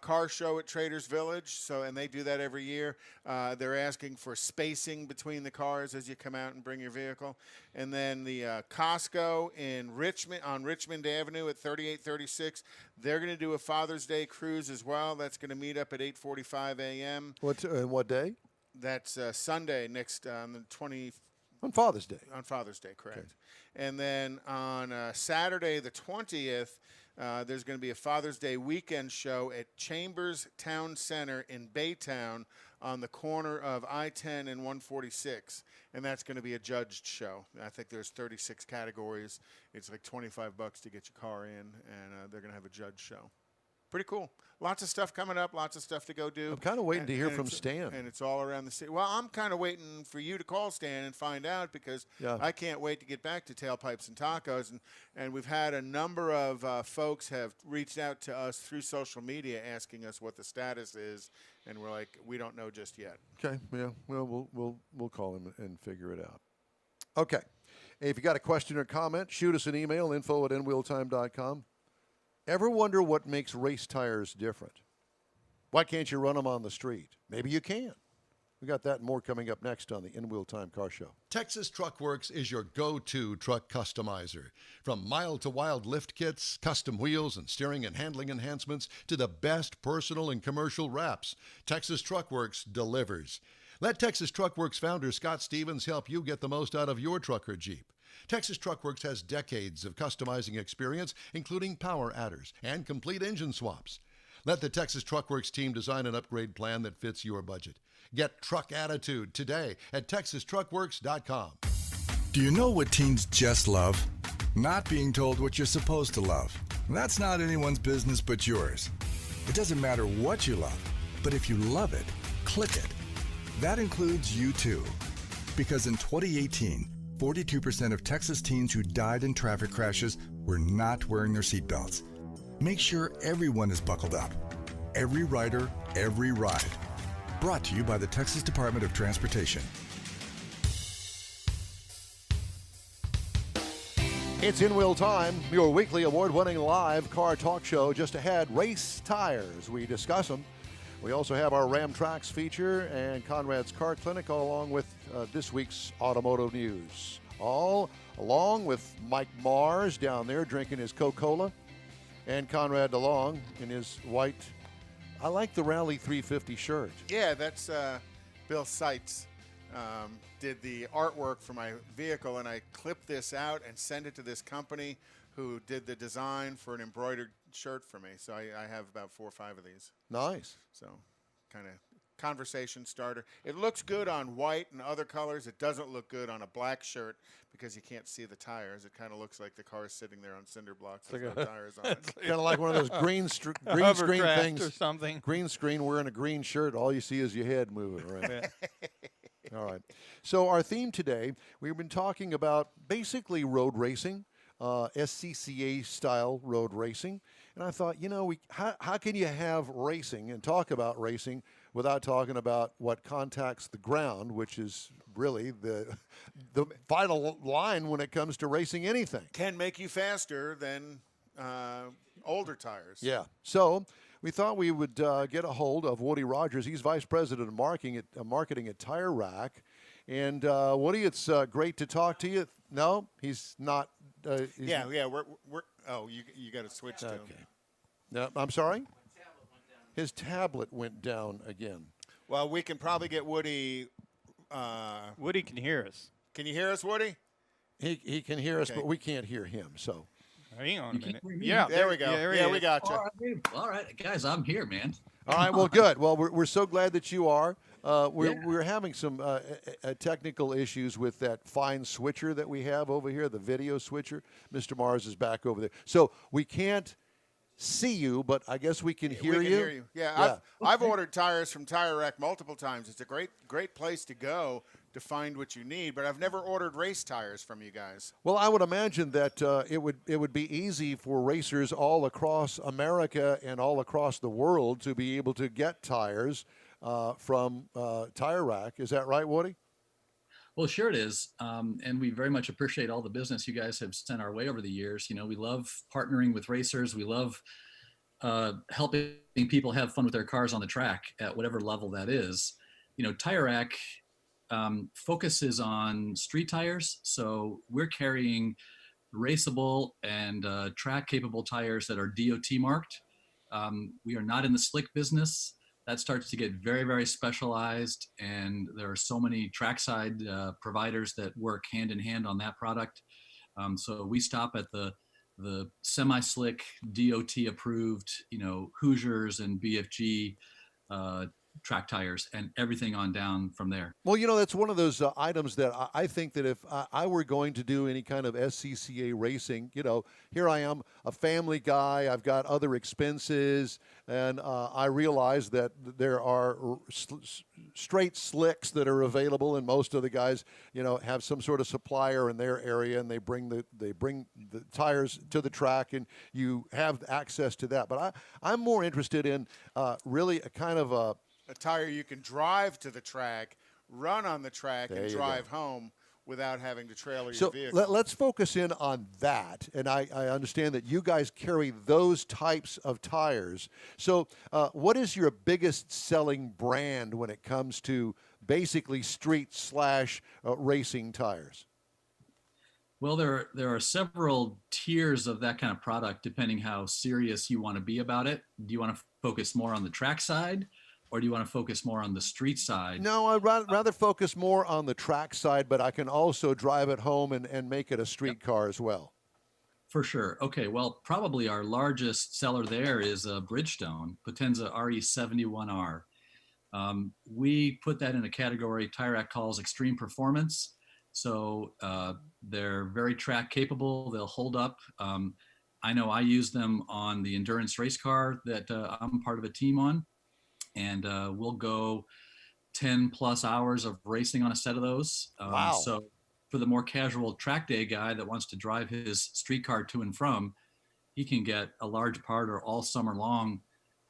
car show at Traders Village. And they do that every year. They're asking for spacing between the cars as you come out and bring your vehicle. And then the Costco in Richmond on Richmond Avenue at 3836. They're going to do a Father's Day cruise as well. That's going to meet up at 8:45 a.m. What day? That's Sunday next on the 20th. On Father's Day. On Father's Day, correct. Okay. And then on Saturday the 20th, there's going to be a Father's Day weekend show at Chambers Town Center in Baytown on the corner of I-10 and 146. And that's going to be a judged show. I think there's 36 categories. It's like $25 to get your car in, and they're going to have a judge show. Pretty cool. Lots of stuff coming up, lots of stuff to go do. I'm kind of waiting to hear from Stan. And it's all around the city. Well, I'm kind of waiting for you to call Stan and find out because I can't wait to get back to Tailpipes and Tacos. And we've had a number of folks have reached out to us through social media asking us what the status is. And we're like, we don't know just yet. Okay. Yeah. Well, we'll call him and figure it out. Okay. If you got a question or comment, shoot us an email, info@nwheeltime.com. Ever wonder what makes race tires different? Why can't you run them on the street? Maybe you can. We got that and more coming up next on the In Wheel Time Car Show. Texas Truck Works is your go-to truck customizer. From mild-to-wild lift kits, custom wheels, and steering and handling enhancements to the best personal and commercial wraps, Texas Truck Works delivers. Let Texas Truck Works founder Scott Stevens help you get the most out of your truck or Jeep. Texas Truck Works has decades of customizing experience, including power adders and complete engine swaps. Let the Texas Truck Works team design an upgrade plan that fits your budget. Get truck attitude today at TexasTruckWorks.com. Do you know what teens just love? Not being told what you're supposed to love. That's not anyone's business but yours. It doesn't matter what you love, but if you love it, click it. That includes you too. Because in 2018, 42% of Texas teens who died in traffic crashes were not wearing their seatbelts. Make sure everyone is buckled up. Every rider, every ride. Brought to you by the Texas Department of Transportation. It's In Wheel Time, your weekly award-winning live car talk show. Just ahead, race tires. We discuss them. We also have our Ram Tracks feature and Conrad's Car Clinic, along with this week's automotive news. All along with Mike Mars down there drinking his Coca-Cola, and Conrad DeLong in his white, I like the Rally 350 shirt. Yeah, that's Bill Seitz. Did the artwork for my vehicle, and I clipped this out and sent it to this company who did the design for an embroidered shirt for me. So I have about 4 or 5 of these. Nice. So kind of conversation starter. It looks good on white and other colors. It doesn't look good on a black shirt because you can't see the tires. It kind of looks like the car is sitting there on cinder blocks with no tires on it. Kind of like one of those green screen things. Or something. Green screen wearing a green shirt. All you see is your head moving around. All right. So our theme today, we've been talking about basically road racing, SCCA style road racing. And I thought, how can you have racing and talk about racing without talking about what contacts the ground, which is really the final line when it comes to racing anything. Can make you faster than older tires. Yeah. So we thought we would get a hold of Woody Rogers. He's Vice President of Marketing at Tire Rack. And Woody, it's great to talk to you. No, he's not. Yeah. We're. Oh, you got to switch to him. No, I'm sorry. His tablet went down again. Well, we can probably get Woody. Woody can hear us. Can you hear us, Woody? He can hear us, but we can't hear him. So. Hang on a minute. Yeah, there we go. Yeah, we got you. All right, guys, I'm here, man. All right, well, good. Well, we're so glad that you are. We're having some technical issues with that fine switcher that we have over here, the video switcher. Mr. Mars is back over there. So we can't see you, but I guess we can hear you. Hear you. Yeah. I've ordered tires from Tire Rack multiple times. It's a great place to go to find what you need, but I've never ordered race tires from you guys. Well, I would imagine that it would be easy for racers all across America and all across the world to be able to get tires from Tire Rack. Is that right, Woody? Well, sure it is, and we very much appreciate all the business you guys have sent our way over the years. You know, we love partnering with racers. We love helping people have fun with their cars on the track at whatever level that is. You know, Tire Rack focuses on street tires, so we're carrying raceable and track-capable tires that are DOT marked. We are not in the slick business. That starts to get very, very specialized, and there are so many trackside providers that work hand in hand on that product. So we stop at the semi-slick, DOT-approved, you know, Hoosiers and BFG track tires, and everything on down from there. Well, you know, that's one of those items that I think that if I were going to do any kind of SCCA racing, you know, here I am, a family guy, I've got other expenses, and I realize that there are straight slicks that are available, and most of the guys, you know, have some sort of supplier in their area, and they bring the tires to the track, and you have access to that. But I'm more interested in really a kind of a tire you can drive to the track, run on the track, and drive home without having to trailer your vehicle. So let's focus in on that. And I understand that you guys carry those types of tires. So what is your biggest selling brand when it comes to basically street/racing tires? Well, there are several tiers of that kind of product depending how serious you want to be about it. Do you want to focus more on the track side, or do you want to focus more on the street side? No, I'd rather focus more on the track side, but I can also drive it home and make it a street car as well. For sure. Okay, well, probably our largest seller there is a Bridgestone Potenza RE71R. We put that in a category Tire Rack calls extreme performance. So they're very track capable. They'll hold up. I know I use them on the endurance race car that I'm part of a team on. And we'll go 10 plus hours of racing on a set of those. Wow. So for the more casual track day guy that wants to drive his street car to and from, he can get a large part or all summer long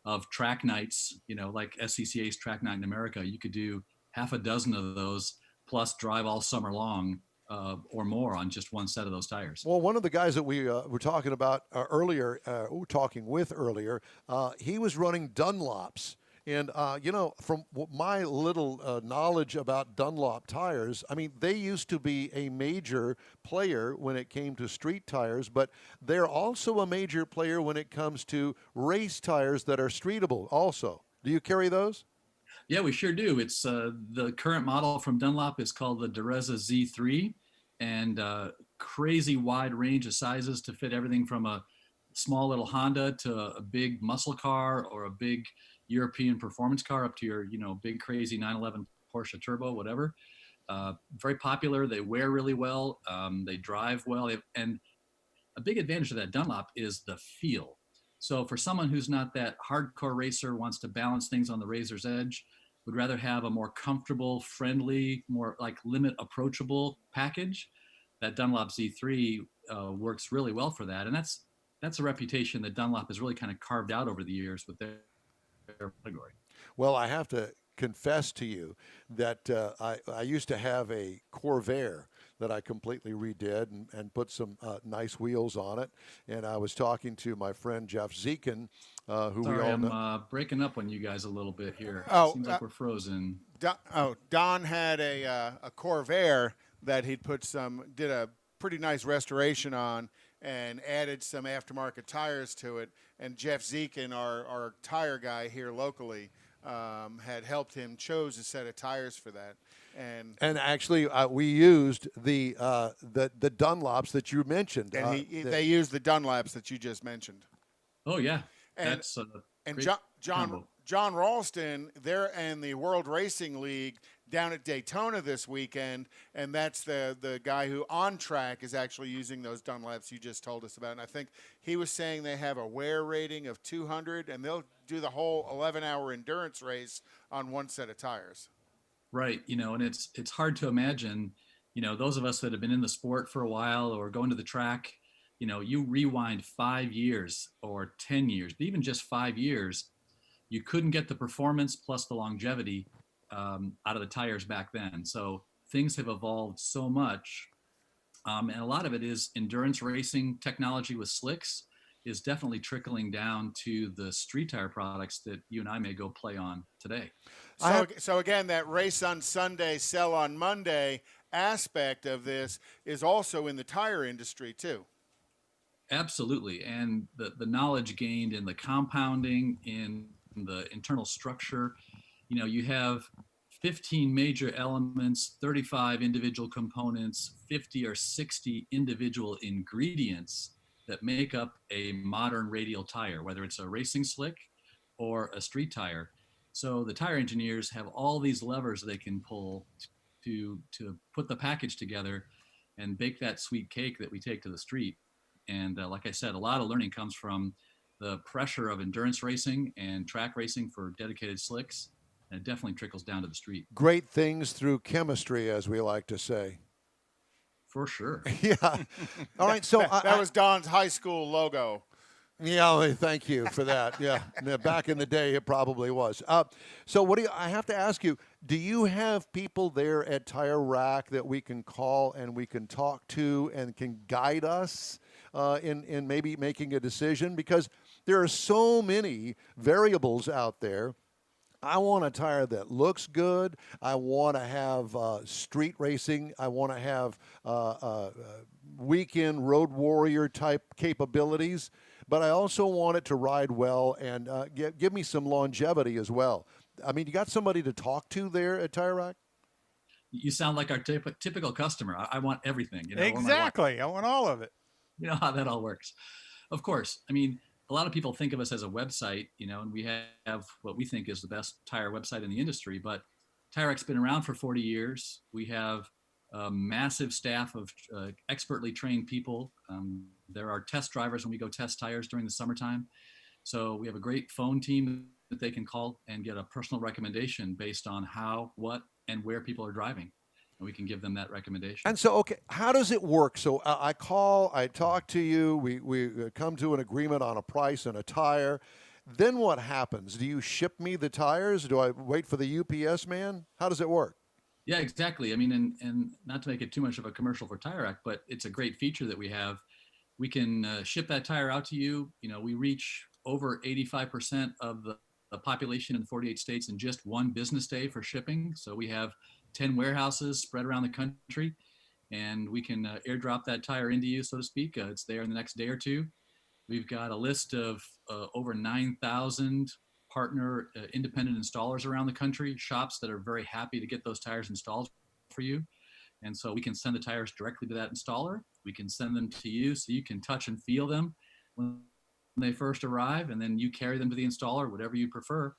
of track nights, you know, like SCCA's Track Night in America. You could do half a dozen of those plus drive all summer long or more on just one set of those tires. Well, one of the guys that we were talking about earlier, he was running Dunlops. And, you know, from my little knowledge about Dunlop tires, I mean, they used to be a major player when it came to street tires, but they're also a major player when it comes to race tires that are streetable also. Do you carry those? Yeah, we sure do. It's the current model from Dunlop is called the Dureza Z3, and crazy wide range of sizes to fit everything from a small little Honda to a big muscle car or a big European performance car up to your, you know, big crazy 911 Porsche Turbo, whatever. Very popular. They wear really well. They drive well. And a big advantage of that Dunlop is the feel. So for someone who's not that hardcore racer, wants to balance things on the razor's edge, would rather have a more comfortable, friendly, more like limit approachable package, that Dunlop Z3 works really well for that. And that's a reputation that Dunlop has really kind of carved out over the years with their category. Well, I have to confess to you that I used to have a Corvair that I completely redid and put some nice wheels on it. And I was talking to my friend Jeff Zekin, who Sorry, we all I'm know. breaking up on you guys a little bit here. Oh, Seems like we're frozen. Don had a Corvair that he'd did a pretty nice restoration on and added some aftermarket tires to it. And Jeff Zekin, our tire guy here locally, had helped him chose a set of tires for that. And actually, we used the Dunlops that you mentioned. And they used the Dunlops that you just mentioned. Oh yeah, and that's and great John Ralston, they're in the World Racing League down at Daytona this weekend, and that's the guy who on track is actually using those Dunlops you just told us about. And I think he was saying they have a wear rating of 200, and they'll do the whole 11-hour endurance race on one set of tires. Right, and it's hard to imagine, those of us that have been in the sport for a while or going to the track, you rewind 5 years or 10 years, but even just 5 years, you couldn't get the performance plus the longevity out of the tires back then. So things have evolved so much. And a lot of it is endurance racing technology with slicks is definitely trickling down to the street tire products that you and I may go play on today. So again, that race on Sunday, sell on Monday aspect of this is also in the tire industry too. Absolutely. And the knowledge gained in the compounding, in the internal structure, you have 15 major elements, 35 individual components, 50 or 60 individual ingredients that make up a modern radial tire, whether it's a racing slick or a street tire. So the tire engineers have all these levers they can pull to put the package together and bake that sweet cake that we take to the street. And like I said, a lot of learning comes from the pressure of endurance racing and track racing for dedicated slicks. And it definitely trickles down to the street. Great things through chemistry, as we like to say. For sure. Yeah. All right. So that was Don's high school logo. Yeah, well, thank you for that. Yeah, back in the day, it probably was. So I have to ask you, do you have people there at Tire Rack that we can call and we can talk to and can guide us in maybe making a decision? Because there are so many variables out there. I want a tire that looks good. I want to have street racing. I want to have weekend road warrior type capabilities. But I also want it to ride well and give me some longevity as well. I mean, you got somebody to talk to there at Tire Rack? You sound like our typical customer. I want everything. Exactly. I want all of it. You know how that all works. Of course. I mean, a lot of people think of us as a website, and we have what we think is the best tire website in the industry. But Tire Rack's been around for 40 years. We have a massive staff of expertly trained people. There are test drivers when we go test tires during the summertime. So we have a great phone team that they can call and get a personal recommendation based on how, what, and where people are driving. And we can give them that recommendation. And so, okay, how does it work? So I call, I talk to you, we come to an agreement on a price and a tire. Then what happens? Do you ship me the tires? Do I wait for the UPS man? How does it work? Yeah, exactly. I mean, and not to make it too much of a commercial for Tire Rack, but it's a great feature that we have. We can ship that tire out to you. We reach over 85% of the population in 48 states in just one business day for shipping. So we have 10 warehouses spread around the country, and we can airdrop that tire into you, so to speak. It's there in the next day or two. We've got a list of over 9,000 partner independent installers around the country, shops that are very happy to get those tires installed for you. And so we can send the tires directly to that installer. We can send them to you so you can touch and feel them when they first arrive, and then you carry them to the installer, whatever you prefer.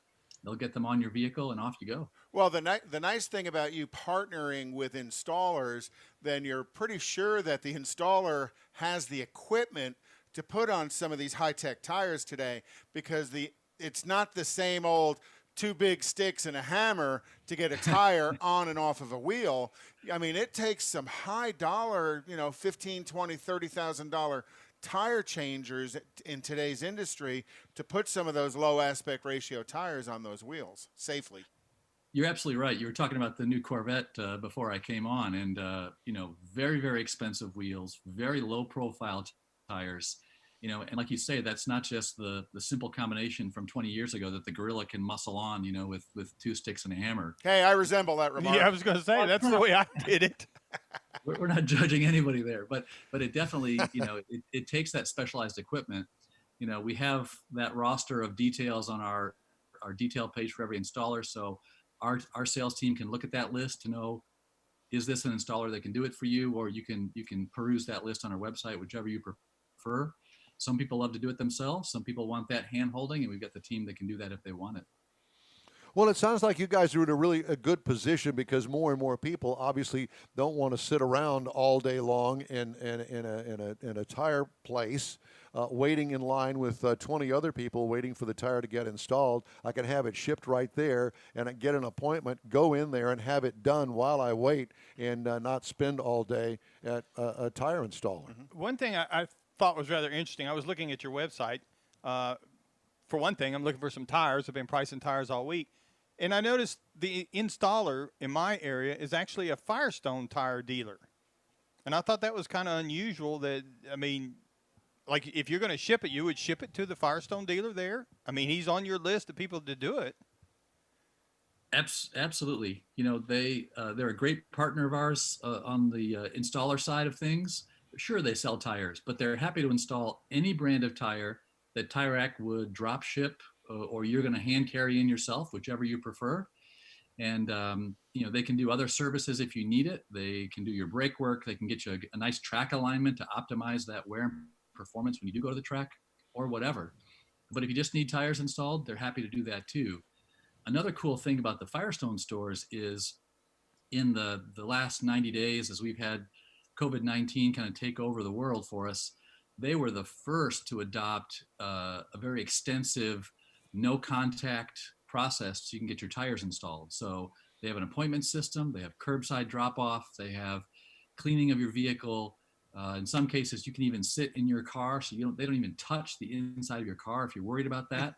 They'll get them on your vehicle, and off you go. Well, the nice thing about you partnering with installers, then you're pretty sure that the installer has the equipment to put on some of these high-tech tires today, because it's not the same old two big sticks and a hammer to get a tire on and off of a wheel. I mean, it takes some high dollar, $15,000, $20,000, $30,000 tire changers in today's industry to put some of those low aspect ratio tires on those wheels safely. You're absolutely right. You were talking about the new Corvette before I came on, and very, very expensive wheels, very low profile tires. And like you say, that's not just the simple combination from 20 years ago that the gorilla can muscle on, with two sticks and a hammer. Hey, I resemble that remark. Yeah, I was going to say, that's the way I did it. We're not judging anybody there, but it definitely, it takes that specialized equipment. We have that roster of details on our detail page for every installer. So our sales team can look at that list to know, is this an installer that can do it for you? Or you can peruse that list on our website, whichever you prefer. Some people love to do it themselves. Some people want that hand holding, and we've got the team that can do that if they want it. Well, it sounds like you guys are in a good position because more and more people obviously don't want to sit around all day long in a tire place, waiting in line with 20 other people waiting for the tire to get installed. I can have it shipped right there and get an appointment, go in there and have it done while I wait, and not spend all day at a tire installer. Mm-hmm. One thing I thought was rather interesting, I was looking at your website. For one thing, I'm looking for some tires. I've been pricing tires all week. And I noticed the installer in my area is actually a Firestone tire dealer. And I thought that was kind of unusual that, like if you're going to ship it, you would ship it to the Firestone dealer there? He's on your list of people to do it. Absolutely. They're a great partner of ours on the installer side of things. Sure, they sell tires, but they're happy to install any brand of tire that Tire Rack would drop ship or you're going to hand carry in yourself, whichever you prefer. And, they can do other services if you need it. They can do your brake work. They can get you a nice track alignment to optimize that wear and performance when you do go to the track or whatever. But if you just need tires installed, they're happy to do that too. Another cool thing about the Firestone stores is in the last 90 days, as we've had COVID-19 kind of take over the world for us, they were the first to adopt a very extensive no contact process so you can get your tires installed. So they have an appointment system, they have curbside drop off, they have cleaning of your vehicle. In some cases, you can even sit in your car, so they don't even touch the inside of your car if you're worried about that.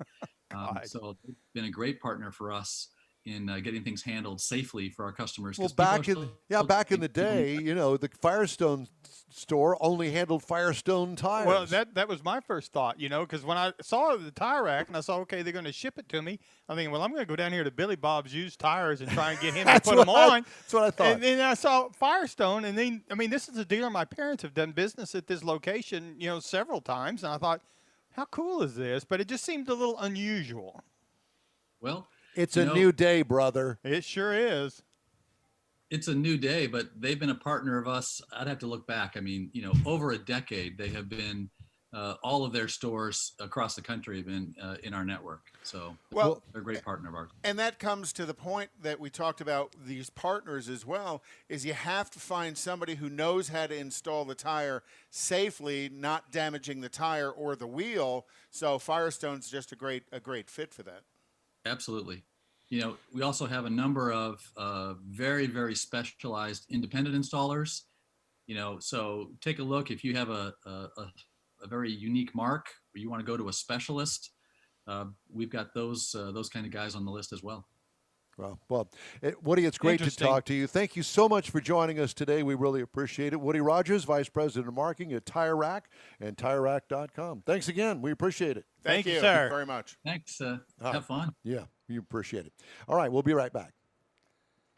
So they've been a great partner for us in getting things handled safely for our customers. Well, back in the day, the Firestone store only handled Firestone tires. Well, that was my first thought, because when I saw the Tire Rack and I saw, okay, they're going to ship it to me, I'm thinking, well, I'm going to go down here to Billy Bob's used tires and try and get him to put them on. That's what I thought. And then I saw Firestone, and then, this is a dealer my parents have done business at this location, several times, and I thought, how cool is this? But it just seemed a little unusual. Well, it's a new day, brother. It sure is. It's a new day, but they've been a partner of us. I'd have to look back. Over a decade, they have been, all of their stores across the country have been in our network. So they're a great partner of ours. And that comes to the point that we talked about these partners as well, is you have to find somebody who knows how to install the tire safely, not damaging the tire or the wheel. So Firestone's just a great fit for that. Absolutely. We also have a number of very, very specialized independent installers. So take a look if you have a very unique mark or you want to go to a specialist. We've got those kind of guys on the list as well. Well, Woody, it's great to talk to you. Thank you so much for joining us today. We really appreciate it. Woody Rogers, Vice President of Marketing at Tire Rack and TireRack.com. Thanks again. We appreciate it. Thank you, sir. Very much. Thanks. Have fun. Yeah, you appreciate it. All right, we'll be right back.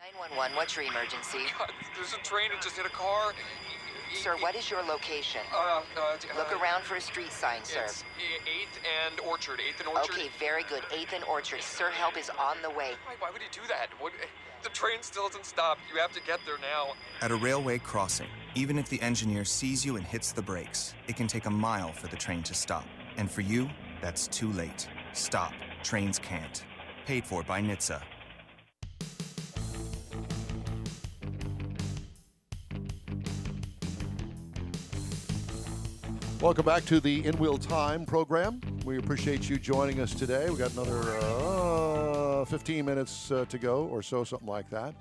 911, what's your emergency? God, there's a train that just hit a car. Sir, what is your location? Look around for a street sign, sir. It's 8th and Orchard. 8th and Orchard. Okay, very good. 8th and Orchard. Sir, help is on the way. Why would he do that? The train still doesn't stop. You have to get there now. At a railway crossing, even if the engineer sees you and hits the brakes, it can take a mile for the train to stop. And for you, that's too late. Stop. Trains can't. Paid for by NHTSA. Welcome back to the In Wheel Time program. We appreciate you joining us today. We got another 15 minutes to go or so, something like that.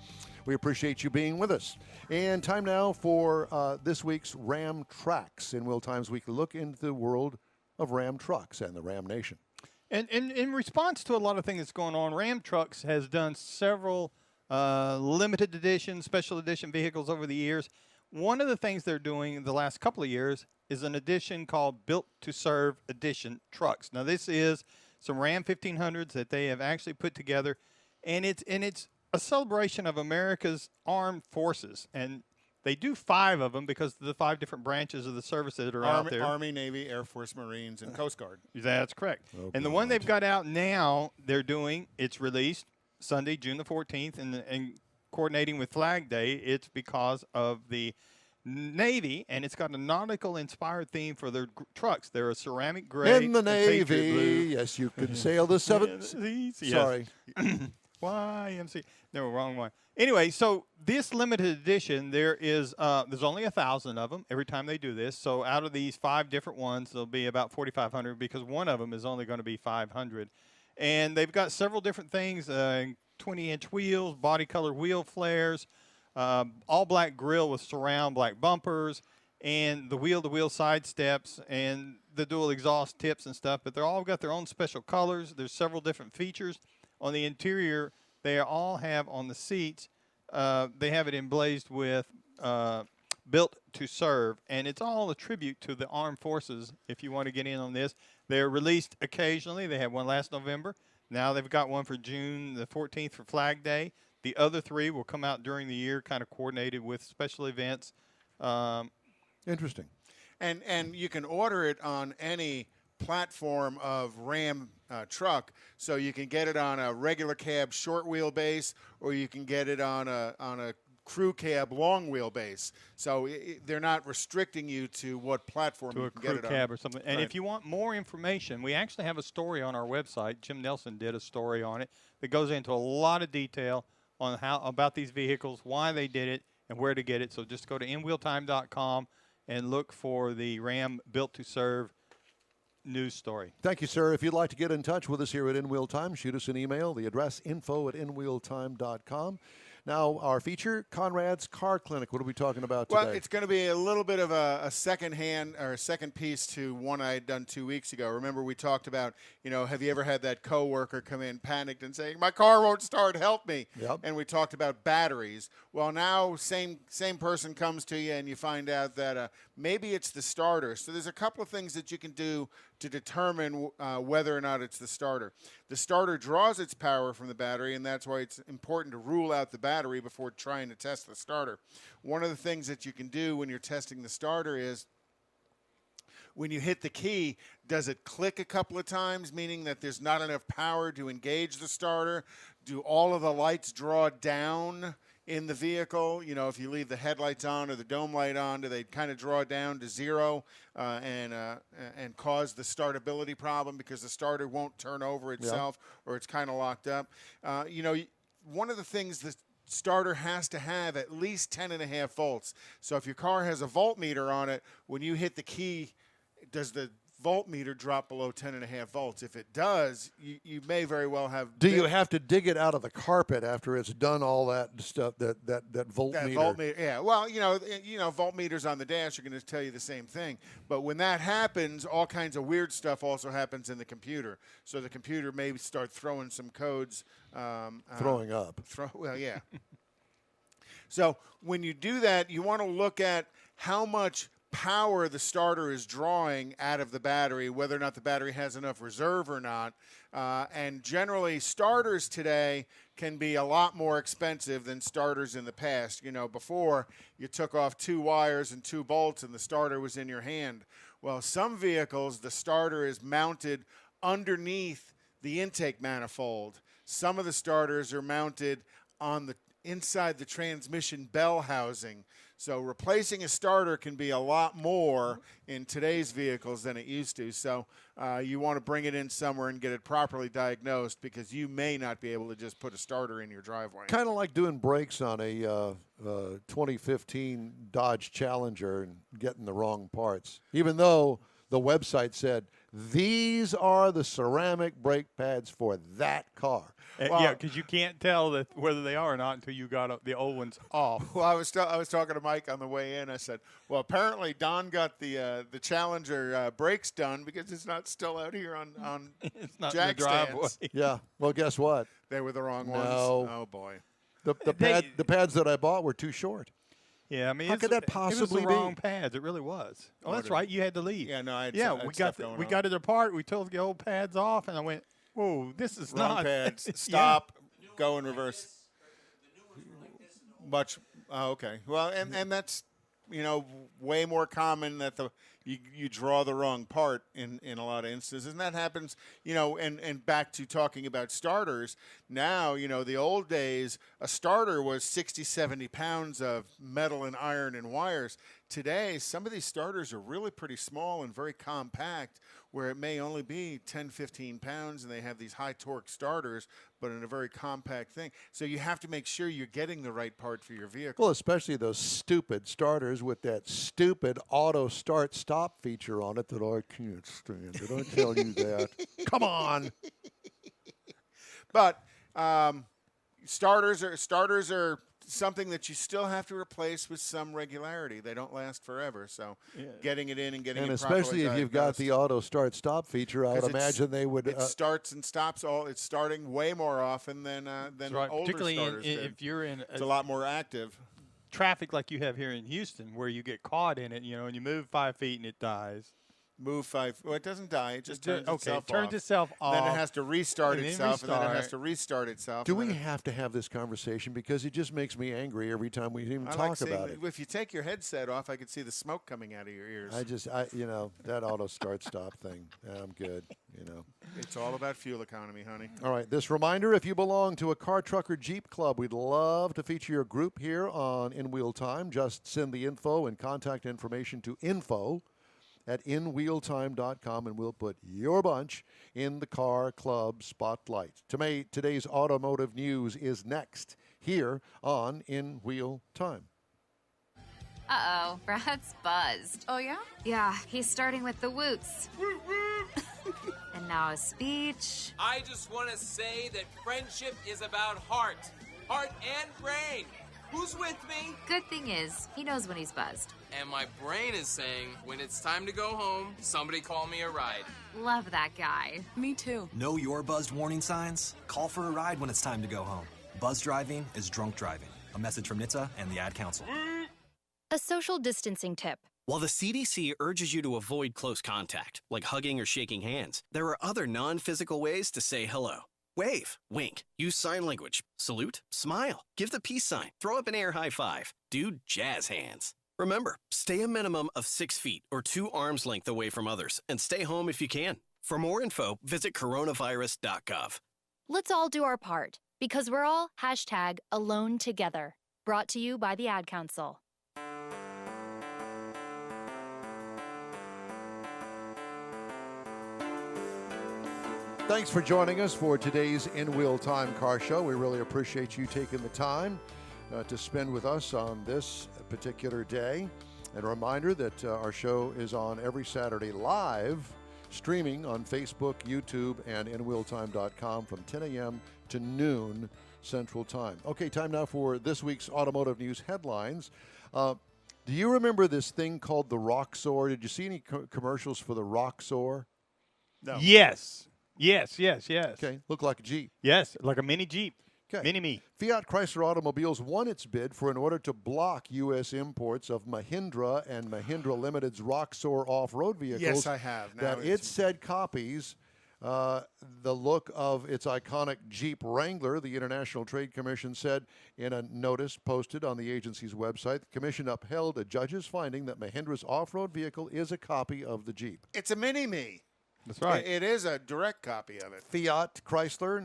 We appreciate you being with us. And time now for this week's Ram Tracks. In Wheel Time's weekly look into the world of Ram trucks and the Ram Nation. And in response to a lot of things that's going on, Ram Trucks has done several limited edition, special edition vehicles over the years. One of the things they're doing in the last couple of years is an edition called Built to Serve Edition trucks. Now, this is some Ram 1500s that they have actually put together, and it's a celebration of America's armed forces. And they do 5 of them because of the 5 different branches of the service that are out there. Army, Navy, Air Force, Marines, and Coast Guard. That's correct. And the one they've got out now, it's released Sunday, June the 14th, and coordinating with Flag Day, it's because of the Navy, and it's got a nautical-inspired theme for their trucks. They're a ceramic gray. In the Navy, yes, you can sail the 7th. Sorry. YMC. No, wrong one. Anyway, so this limited edition, there's only 1,000 of them every time they do this. So out of these 5 different ones, there'll be about 4,500 because one of them is only going to be 500. And they've got several different things, 20-inch wheels, body color wheel flares, all black grille with surround black bumpers, and the wheel-to-wheel side steps, and the dual exhaust tips and stuff. But they're all got their own special colors. There's several different features. On the interior, they all have on the seats, they have it emblazed with Built to Serve, and it's all a tribute to the armed forces if you want to get in on this. They're released occasionally. They had one last November. Now they've got one for June the 14th for Flag Day. The other 3 will come out during the year, kind of coordinated with special events. Interesting. And you can order it on any platform of Ram truck, so you can get it on a regular cab short wheelbase, or you can get it on a crew cab long wheelbase. So they're not restricting you to what platform you can get it on. To a crew cab or something. And if you want more information, we actually have a story on our website. Jim Nelson did a story on it that goes into a lot of detail on about these vehicles, why they did it, and where to get it. So just go to InWheelTime.com and look for the Ram Built to Serve news story. Thank you, sir. If you'd like to get in touch with us here at In Wheel Time, shoot us an email. The address, info@inwheeltime.com. Now, our feature, Conrad's Car Clinic. What are we talking about today? Well, it's going to be a little bit of a second hand or a second piece to one I had done 2 weeks ago. Remember, we talked about, have you ever had that coworker come in panicked and saying, my car won't start, help me? Yep. And we talked about batteries. Well, now same person comes to you and you find out that maybe it's the starter. So there's a couple of things that you can do to determine whether or not it's the starter. The starter draws its power from the battery, and that's why it's important to rule out the battery before trying to test the starter. One of the things that you can do when you're testing the starter is when you hit the key, does it click a couple of times, meaning that there's not enough power to engage the starter? Do all of the lights draw down in the vehicle? If you leave the headlights on or the dome light on, do they kind of draw down to 0 and cause the startability problem because the starter won't turn over itself or it's kind of locked up? One of the things the starter has to have at least 10.5 volts. So if your car has a voltmeter on it, when you hit the key, does the voltmeter drop below 10.5 volts? If it does, you may very well have. Do you have to dig it out of the carpet after it's done all that stuff? That voltmeter. That voltmeter, yeah. Well, voltmeters on the dash are going to tell you the same thing. But when that happens, all kinds of weird stuff also happens in the computer. So the computer may start throwing some codes. Throwing up. Well, yeah. So when you do that, you want to look at how much power the starter is drawing out of the battery, whether or not the battery has enough reserve or not. And generally, starters today can be a lot more expensive than starters in the past. Before you took off 2 wires and 2 bolts and the starter was in your hand. Well, some vehicles, the starter is mounted underneath the intake manifold. Some of the starters are mounted on the inside the transmission bell housing. So replacing a starter can be a lot more in today's vehicles than it used to. So you want to bring it in somewhere and get it properly diagnosed because you may not be able to just put a starter in your driveway. Kind of like doing brakes on a 2015 Dodge Challenger and getting the wrong parts. Even though the website said These are the ceramic brake pads for that car. Yeah, because you can't tell whether they are or not until you got the old ones off. Well, I was talking to Mike on the way in. I said, well, apparently Don got the Challenger brakes done because it's not still out here on it's not jack in the driveway. stands. Yeah. Well, guess what? They were the wrong ones. No. Oh, boy. The pads that I bought were too short. Yeah, I mean, how could that possibly it was the be? wrong pads. It really was. Oh, that's right. You had to leave. Yeah, no, I had yeah, some- I we had got we got it apart. We took the old pads off, and I went, "Whoa, this is Wrong not pads. Yeah. Stop. Go in reverse. Much. Oh, okay. Well, and that's way more common that you draw the wrong part in a lot of instances, and that happens. And back to talking about starters. Now, the old days, a starter was 60, 70 pounds of metal and iron and wires. Today, some of these starters are really pretty small and very compact, where it may only be 10, 15 pounds, and they have these high torque starters, but in a very compact thing. So you have to make sure you're getting the right part for your vehicle. Well, especially those stupid starters with that stupid auto start stop feature on it that I can't stand it. I tell you that. Come on. But starters are something that you still have to replace with some regularity. They don't last forever, so getting it in and getting And it especially properly if you've got diagnosed. the auto start stop feature, I would 'Cause imagine they would. It starts and stops It's starting way more often than right. older Particularly starters did. if you're in It's a lot more active. traffic like you have here in Houston, where you get caught in it, and you move 5 feet and it dies. Move 5. Well, it doesn't die. It just turns Okay, itself it turns off. itself Then it off, has to restart and then itself, and then it has restart. to restart itself. Do and we then it- have to have this conversation? Because it just makes me angry every time we even I like talk seeing about it. If you take your headset off, I can see the smoke coming out of your ears. That auto start stop thing. I'm good. It's all about fuel economy, honey. All right, this reminder, if you belong to a car, truck, or Jeep club, we'd love to feature your group here on In Wheel Time. Just send the info and contact information to info@inwheeltime.com, and we'll put your bunch in the car club spotlight. Today's automotive news is next here on In Wheel Time. Uh-oh, Brad's buzzed. Oh, yeah? Yeah, he's starting with the woots. And now a speech. I just want to say that friendship is about heart and brain. Who's with me? Good thing is, he knows when he's buzzed. And my brain is saying, when it's time to go home, somebody call me a ride. Love that guy. Me too. Know your buzzed warning signs? Call for a ride when it's time to go home. Buzz driving is drunk driving. A message from NHTSA and the Ad Council. A social distancing tip. While the CDC urges you to avoid close contact, like hugging or shaking hands, there are other non-physical ways to say hello. Wave, wink, use sign language, salute, smile, give the peace sign, throw up an air high five, do jazz hands. Remember, stay a minimum of 6 feet or 2 arms length away from others, and stay home if you can. For more info, visit coronavirus.gov. Let's all do our part, because we're all #AloneTogether. Brought to you by the Ad Council. Thanks for joining us for today's In Wheel Time Car Show. We really appreciate you taking the time to spend with us on this particular day. And a reminder that our show is on every Saturday live, streaming on Facebook, YouTube, and InWheelTime.com from 10 a.m. to noon Central Time. Okay, time now for this week's automotive news headlines. Do you remember this thing called the Roxor? Did you see any commercials for the Roxor? No. Yes. Okay, looked like a Jeep. Yes, like a mini Jeep. Okay. Mini-Me. Fiat Chrysler Automobiles won its bid for an order to block U.S. imports of Mahindra and Mahindra Limited's Roxor off-road vehicles. Yes, I have. Now That it said copies the look of its iconic Jeep Wrangler. The International Trade Commission said in a notice posted on the agency's website, the commission upheld a judge's finding that Mahindra's off-road vehicle is a copy of the Jeep. It's a Mini-Me. That's right. It is a direct copy of it. Fiat Chrysler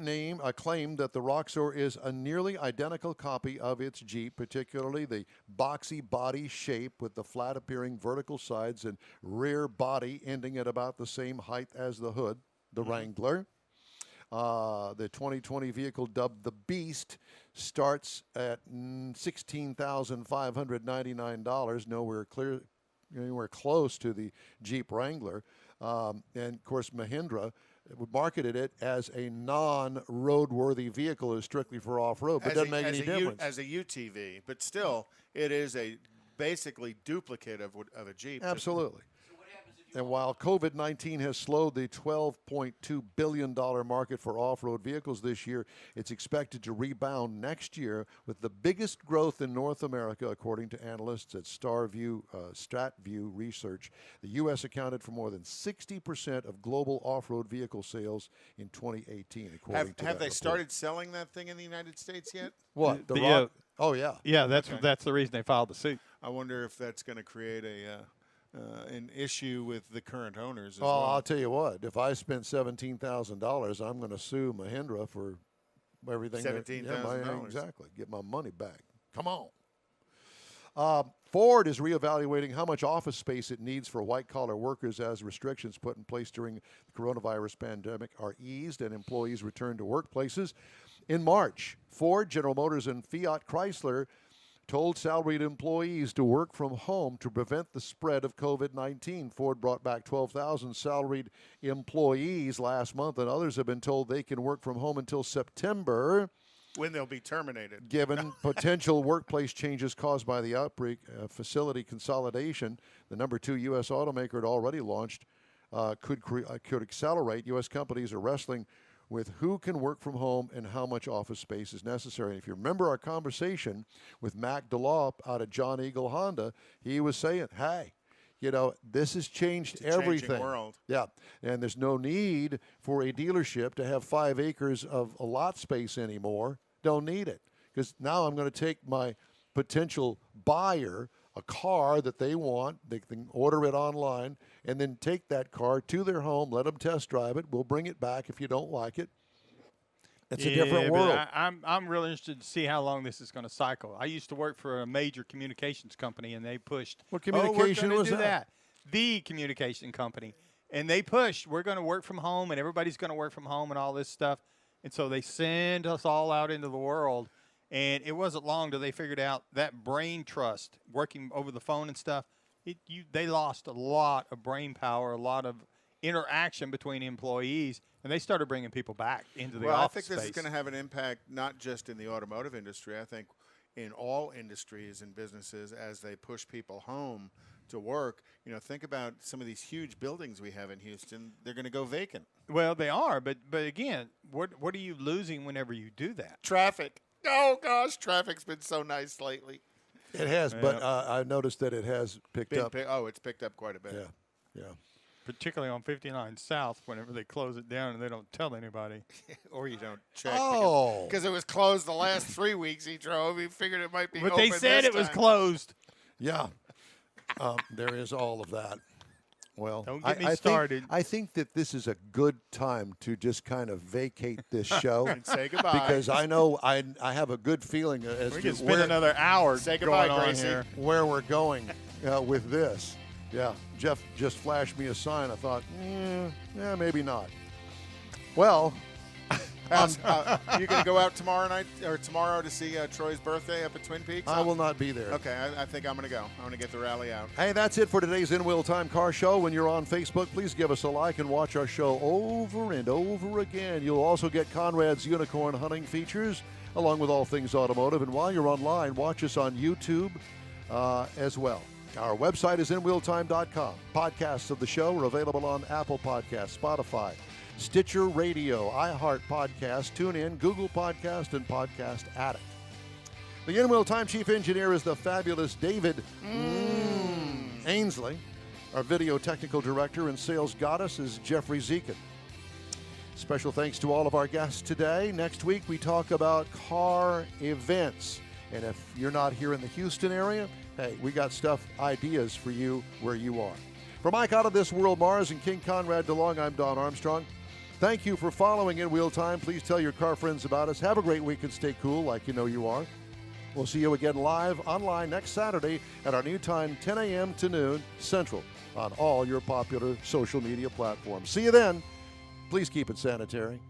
claimed that the Roxor is a nearly identical copy of its Jeep, particularly the boxy body shape with the flat-appearing vertical sides and rear body ending at about the same height as the hood, the Wrangler. The 2020 vehicle, dubbed the Beast, starts at $16,599, nowhere close to the Jeep Wrangler. And, of course, Mahindra marketed it as a non-roadworthy vehicle, is strictly for off-road, but doesn't make any difference. As a UTV, but still, it is a basically duplicate of a Jeep. Absolutely. And while COVID-19 has slowed the $12.2 billion market for off-road vehicles this year, it's expected to rebound next year with the biggest growth in North America, according to analysts at StatView Research. The U.S. accounted for more than 60% of global off-road vehicle sales in 2018, according to Have they report. started selling that thing in the United States yet? What? The Rock? Oh, yeah. Yeah, that's the reason they filed the suit. I wonder if that's going to create an issue with the current owners as well. I'll tell you what. If I spent $17,000, I'm going to sue Mahindra for everything. $17,000. Exactly. Get my money back. Come on. Ford is reevaluating how much office space it needs for white-collar workers as restrictions put in place during the coronavirus pandemic are eased and employees return to workplaces. In March, Ford, General Motors, and Fiat Chrysler told salaried employees to work from home to prevent the spread of COVID-19. Ford brought back 12,000 salaried employees last month, and others have been told they can work from home until September, when they'll be terminated. Given potential workplace changes caused by the outbreak, facility consolidation, the number 2 U.S. automaker had already launched, could accelerate. U.S. companies are wrestling with who can work from home and how much office space is necessary. And if you remember our conversation with Mac DeLaw out of John Eagle Honda, he was saying, hey, this has changed everything. Changing world. Yeah, and there's no need for a dealership to have 5 acres of a lot space anymore. Don't need it, because now I'm going to take my potential buyer a car that they want. They can order it online and then take that car to their home, let them test drive it. We'll bring it back if you don't like it. It's a different world. I'm really interested to see how long this is going to cycle. I used to work for a major communications company, and they pushed. What communication was that? The communication company. And they pushed, we're going to work from home, and everybody's going to work from home and all this stuff. And so they send us all out into the world. And it wasn't long till they figured out that brain trust, working over the phone and stuff, they lost a lot of brain power, a lot of interaction between employees, and they started bringing people back into the office I think this space. is going to have an impact not just in the automotive industry. I think in all industries and businesses as they push people home to work. Think about some of these huge buildings we have in Houston. They're going to go vacant. Well, they are, but again, what are you losing whenever you do that? Traffic. Oh, gosh, traffic's been so nice lately. It has, but I noticed that it has picked up. It's picked up quite a bit. Yeah. Particularly on 59 South, whenever they close it down and they don't tell anybody. Or you don't check. Oh. Because it was closed the last 3 weeks he drove. He figured it might be open. But they said it was closed. Yeah. There is all of that. Well, don't get me started. I think that this is a good time to just kind of vacate this show and say goodbye. Because I know I have a good feeling as we to can spend another hour say goodbye, going on Gracie. here. Where we're going with this. Yeah, Jeff just flashed me a sign. I thought, maybe not. Well, you going to go out tomorrow night or tomorrow to see Troy's birthday up at Twin Peaks? I will not be there. Okay, I think I'm going to go. I'm going to get the rally out. Hey, that's it for today's In Wheel Time Car Show. When you're on Facebook, please give us a like and watch our show over and over again. You'll also get Conrad's Unicorn Hunting features, along with all things automotive. And while you're online, watch us on YouTube as well. Our website is inwheeltime.com. Podcasts of the show are available on Apple Podcasts, Spotify, Stitcher Radio, iHeart Podcast, TuneIn, Google Podcast, and Podcast Addict. The In Wheel Time Chief Engineer is the fabulous David Ainsley. Our Video Technical Director and Sales Goddess is Jeffrey Zekin. Special thanks to all of our guests today. Next week, we talk about car events. And if you're not here in the Houston area, hey, we got ideas for you where you are. For Mike Out of This World Mars and King Conrad DeLong, I'm Don Armstrong. Thank you for following In Wheel Time. Please tell your car friends about us. Have a great week and stay cool like you know you are. We'll see you again live online next Saturday at our new time, 10 a.m. to noon Central, on all your popular social media platforms. See you then. Please keep it sanitary.